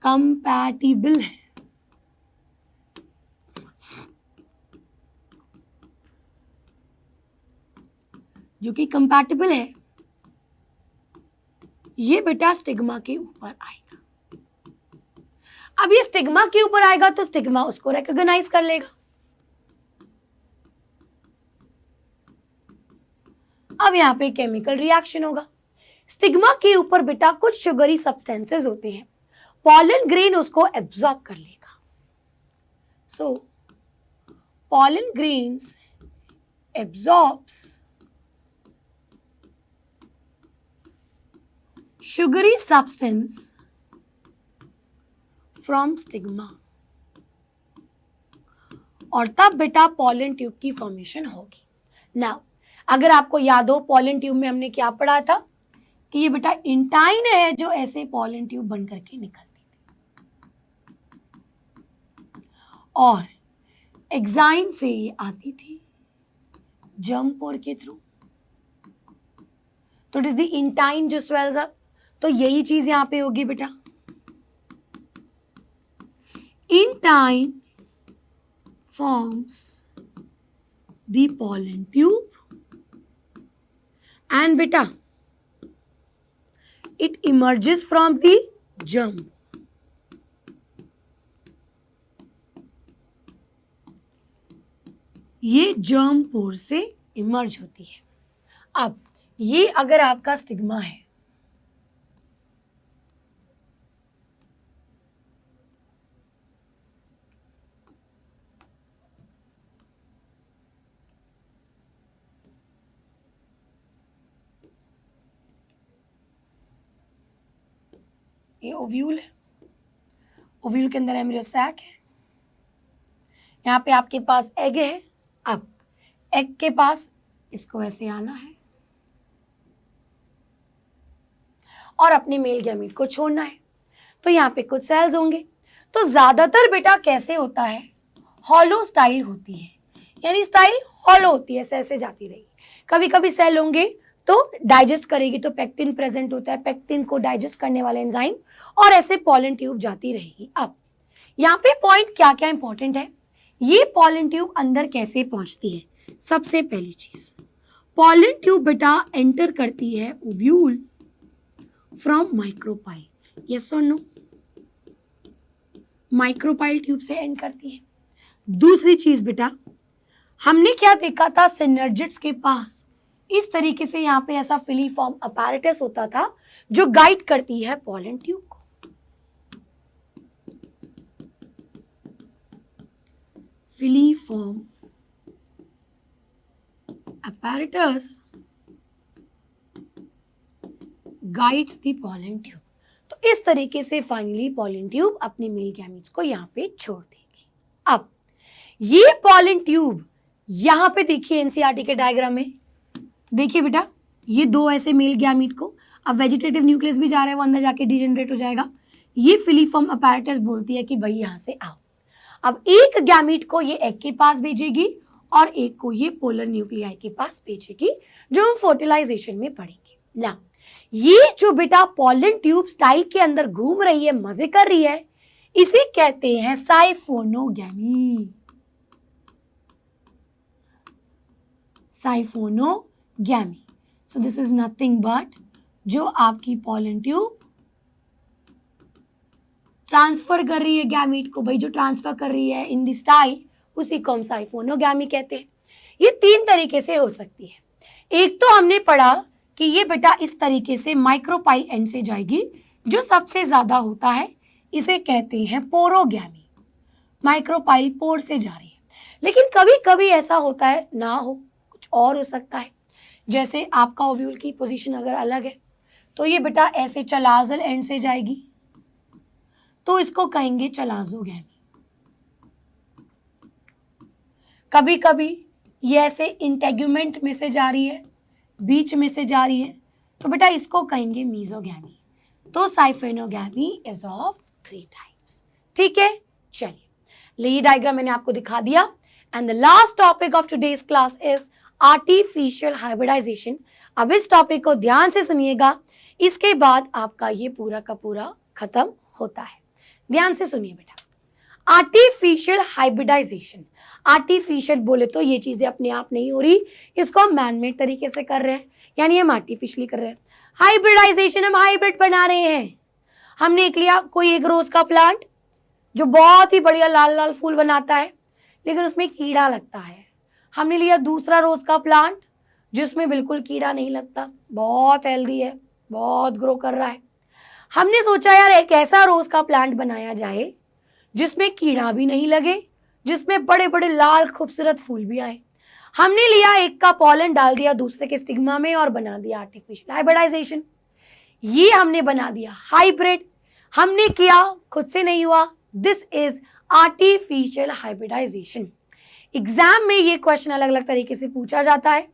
कंपैटिबल है, जो कि कंपैटिबल है, ये बेटा स्टिग्मा के ऊपर आएगा। अब ये स्टिग्मा के ऊपर आएगा तो स्टिग्मा उसको रिकॉग्नाइज कर लेगा। अब यहां पे केमिकल रिएक्शन होगा, स्टिग्मा के ऊपर बेटा कुछ शुगरी सब्सटेंसेस होते हैं, पॉलन ग्रेन उसको एब्जॉर्ब कर लेगा। So pollen grains absorbs sugary substance from stigma, और तब बेटा पॉलन ट्यूब की फॉर्मेशन होगी। नाउ अगर आपको याद हो, पॉलन ट्यूब में हमने क्या पढ़ा था कि ये बेटा इंटाइन है जो ऐसे पॉलन ट्यूब बन करके निकलती थी, और एक्साइन से ये आती थी जर्म पोर के थ्रू। तो इट इज द इंटाइन जो स्वेल्स अप, तो यही चीज यहां पे होगी बेटा, intine forms the pollen tube and बेटा it emerges from the germ. ये जर्म पोर से इमर्ज होती है। अब ये अगर आपका स्टिग्मा है, ये ओव्यूल है, ओव्यूल के अंदर एम्ब्रियो सैक है, यहाँ पे आपके पास एग है। अब एग के पास इसको ऐसे आना है और अपने मेल गैमीट को छोड़ना है। तो यहाँ पे कुछ सेल्स होंगे। तो ज्यादातर बेटा कैसे होता है, हॉलो स्टाइल होती है, यानी स्टाइल हॉलो होती है, ऐसे ऐसे जाती रहेगी। कभी कभी सेल होंगे तो डाइजेस्ट करेगी, तो पेक्टिन प्रेजेंट होता है, पेक्टिन को डाइजेस्ट करने वाला एंजाइम, और ऐसे पॉलन ट्यूब जाती रहेगी। अब यहाँ पे पॉइंट क्या क्या इंपॉर्टेंट है, ये पॉलन ट्यूब अंदर कैसे पहुंचती है। सबसे पहली चीज, पॉलन ट्यूब बेटा एंटर करती है ओव्यूल फ्रॉम माइक्रोपाइल, यस और नो, माइक्रोपाइल ट्यूब से एंड करती है। दूसरी चीज बेटा, हमने क्या देखा था, सिनर्जिड्स के पास इस तरीके से यहाँ पे ऐसा फिलीफॉर्म अपैरेटस होता था जो गाइड करती है पॉलन ट्यूब को। Filiform apparatus guides the pollen tube। तो इस तरीके से फाइनली पॉलन ट्यूब अपने मेल गैमीट्स को यहाँ पे छोड़ देगी। अब ये पॉलन ट्यूब यहाँ पे देखिए एनसीईआरटी के डायग्राम में, देखिए बेटा ये दो ऐसे मेल गैमीट को, अब वेजिटेटिव न्यूक्लियस भी जा रहा है, वो अंदर जाके डिजेनरेट हो जाएगा। ये फिलीफॉर्म अपैरेटस बोलती है कि भाई यहाँ से आओ। अब एक गैमीट को ये एग के पास भेजेगी और एक को ये पोलर न्यूक्लियाई के पास भेजेगी, जो हम फर्टिलाइजेशन में पढ़ेंगे ना। ये जो बेटा पॉलन ट्यूब स्टाइल के अंदर घूम रही है, मजे कर रही है, इसे कहते हैं siphonogamy. Siphonogamy. So this is nothing but जो आपकी पॉलन ट्यूब ट्रांसफर कर रही है गैमीट को, भाई जो ट्रांसफर कर रही है इन द स्टाइल, उसी को हम साइफोनोगैमी कहते हैं। ये तीन तरीके से हो सकती है। एक तो हमने पढ़ा कि ये बेटा इस तरीके से माइक्रोपाइल एंड से जाएगी, जो सबसे ज्यादा होता है इसे कहते हैं पोरोगैमी, माइक्रोपाइल पोर से जा रही है। लेकिन कभी कभी ऐसा होता है ना हो, कुछ और हो सकता है, जैसे आपका ओव्यूल की पोजीशन अगर अलग है तो ये बेटा ऐसे चलाजल एंड से जाएगी, तो इसको कहेंगे चलाजोगैमी। कभी कभी ये ऐसे इंटेगुमेंट में से जा रही है, बीच में से जा रही है, तो बेटा इसको कहेंगे मीजोगैमी। तो साइफोनोगैमी इज ऑफ 3 टाइप्स। ठीक है, चलिए ये डायग्राम मैंने आपको दिखा दिया। And the last topic of today's class is artificial hybridisation. अब इस टॉपिक को ध्यान से सुनिएगा, इसके बाद आपका ये पूरा का पूरा खत्म होता है। ध्यान से सुनिए बेटा, आर्टिफिशियल हाइब्रिडाइजेशन। आर्टिफिशियल बोले तो ये चीजें अपने आप नहीं हो रही, इसको हम मैनमेड तरीके से कर रहे हैं, यानी हम आर्टिफिशियली कर रहे हैं। हाइब्रिडाइजेशन, हम हाइब्रिड बना रहे हैं। हमने एक लिया कोई एक रोज का प्लांट जो बहुत ही बढ़िया लाल लाल फूल बनाता है, लेकिन उसमें कीड़ा लगता है। हमने लिया दूसरा रोज का प्लांट जिसमें बिल्कुल कीड़ा नहीं लगता, बहुत हेल्दी है, बहुत ग्रो कर रहा है। हमने सोचा यार एक ऐसा रोज का प्लांट बनाया जाए जिसमें कीड़ा भी नहीं लगे, जिसमें बड़े बड़े लाल खूबसूरत फूल भी आए। हमने लिया एक का पॉलन, डाल दिया दूसरे के स्टिग्मा में और बना दिया आर्टिफिशियल हाइब्रिडाइजेशन। ये हमने बना दिया हाइब्रिड। हमने किया, खुद से नहीं हुआ, this is artificial hybridisation. Exam में ये क्वेश्चन अलग अलग तरीके से पूछा जाता है,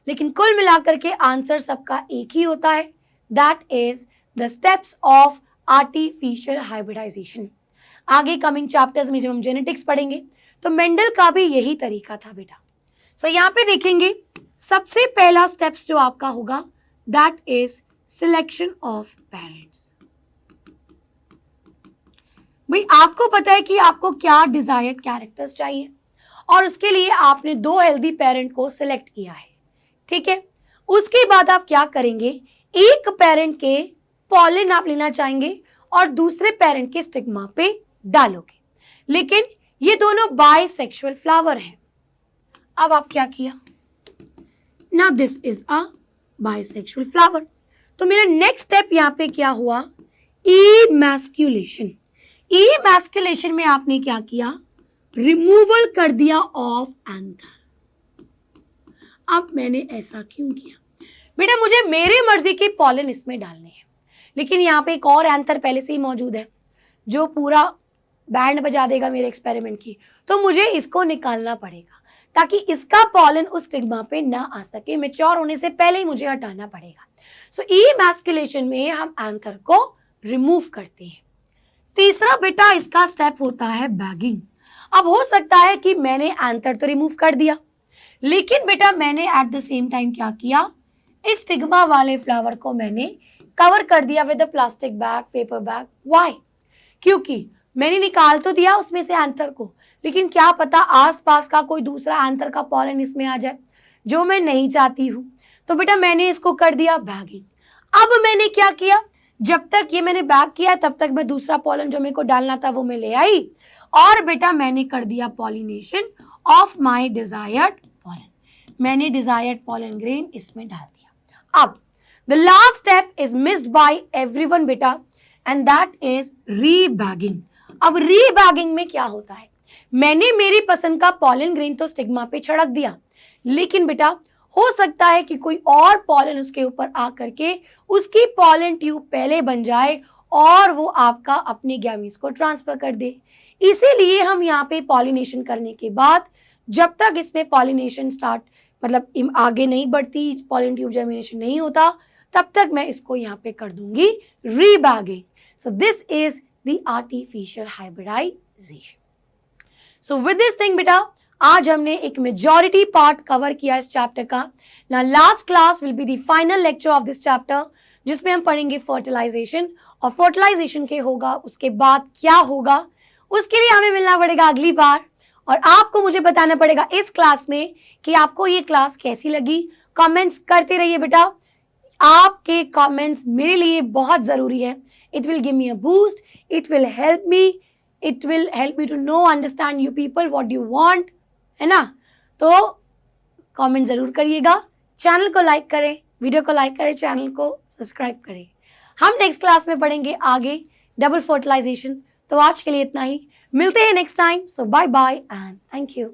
लेकिन कुल मिलाकर के आंसर सबका एक ही होता है, that is the steps of artificial hybridisation. आगे कमिंग चैप्टर्स में जब हम जेनेटिक्स पढ़ेंगे तो मेंडल का भी यही तरीका था बेटा। सो यहाँ पे देखेंगे सबसे पहला स्टेप्स जो आपका होगा that is selection of parents. भाई आपको पता है कि आपको क्या डिजायर्ड कैरेक्टर्स चाहिए और उसके लिए आपने 2 हेल्दी पेरेंट को सिलेक्ट किया है, ठीक है। उसके बाद आप क्या करेंगे, एक पेरेंट के पॉलन आप लेना चाहेंगे और दूसरे पेरेंट के स्टिग्मा पे डालोगे, लेकिन ये दोनों बाइसेक्सुअल फ्लावर है। अब आप क्या किया, now this is a bisexual flower. तो मेरा नेक्स्ट स्टेप यहाँ पे क्या हुआ, इमैस्कुलेशन। इमैस्कुलेशन में आपने क्या किया, रिमूवल कर दिया ऑफ एंथर। अब मैंने ऐसा क्यों किया बेटा, मुझे मेरे मर्जी के पॉलन इसमें डालने हैं, लेकिन यहाँ पे एक और एंथर पहले से ही मौजूद है जो पूरा बैंड बजा देगा मेरे एक्सपेरिमेंट की, तो मुझे इसको निकालना पड़ेगा ताकि इसका पॉलन उस स्टिग्मा पे ना आ सके, मैच्योर होने से पहले ही मुझे हटाना पड़ेगा। सो इमैस्कुलेशन में हम एंथर को रिमूव करते हैं। तीसरा बेटा इसका स्टेप होता है बैगिंग। अब हो सकता है कि मैंने एंथर तो रिमूव कर दिया, लेकिन बेटा मैंने एट द सेम टाइम क्या किया, इस स्टिग्मा वाले फ्लावर को मैंने कवर कर दिया with a plastic bag, paper bag. Why? क्योंकि मैंने निकाल तो दिया उसमें से एंथर को, लेकिन क्या पता आसपास का कोई दूसरा एंथर का पॉलन इसमें आ जाए, जो मैं नहीं चाहती हूं। तो बेटा मैंने इसको कर दिया बैगिंग। अब मैंने क्या किया, जब तक ये मैंने बैग किया तब तक मैं दूसरा पॉलन जो मेरे को डालना था वो मैं ले आई, और बेटा मैंने कर दिया pollination of my desired pollen. मैंने डिजायर्ड पॉलन ग्रेन इसमें डाल दिया। अब the last step is missed by everyone बेटा, एंड दैट इज रीबैगिंग। अब रीबैगिंग में क्या होता है, मैंने मेरी पसंद का पॉलन ग्रेन तो स्टिग्मा पे छिड़क दिया, लेकिन बेटा हो सकता है कि कोई और पॉलन उसके ऊपर आकर के उसकी पॉलन ट्यूब पहले बन जाए और वो आपका अपने गैमीज को ट्रांसफर कर दे। इसीलिए हम यहाँ पे पॉलिनेशन करने के बाद जब तक इसमें पॉलिनेशन स्टार्ट मतलब आगे नहीं बढ़ती, पॉलन ट्यूब जर्मिनेशन नहीं होता, तब तक मैं इसको यहाँ पे कर दूंगी rebagging. So this is the artificial hybridization. So with this thing बेटा आज हमने एक मेजॉरिटी पार्ट कवर किया इस चैप्टर का। ना last class will be the final lecture of this chapter, जिसमें हम पढ़ेंगे फर्टिलाइजेशन, और फर्टिलाइजेशन के होगा उसके बाद क्या होगा उसके लिए हमें मिलना पड़ेगा अगली बार, और आपको मुझे बताना पड़ेगा इस क्लास में कि आपको ये क्लास कैसी लगी। कमेंट्स करते रहिए बेटा, आपके कमेंट्स मेरे लिए बहुत जरूरी है। It will give me a boost, it will help me to know understand you people what you want, है ना। तो कमेंट जरूर करिएगा, चैनल को लाइक करें, वीडियो को लाइक करें, चैनल को सब्सक्राइब करें। हम नेक्स्ट क्लास में पढ़ेंगे आगे डबल फर्टिलाइजेशन। तो आज के लिए इतना ही, मिलते हैं next time. So bye bye and thank you.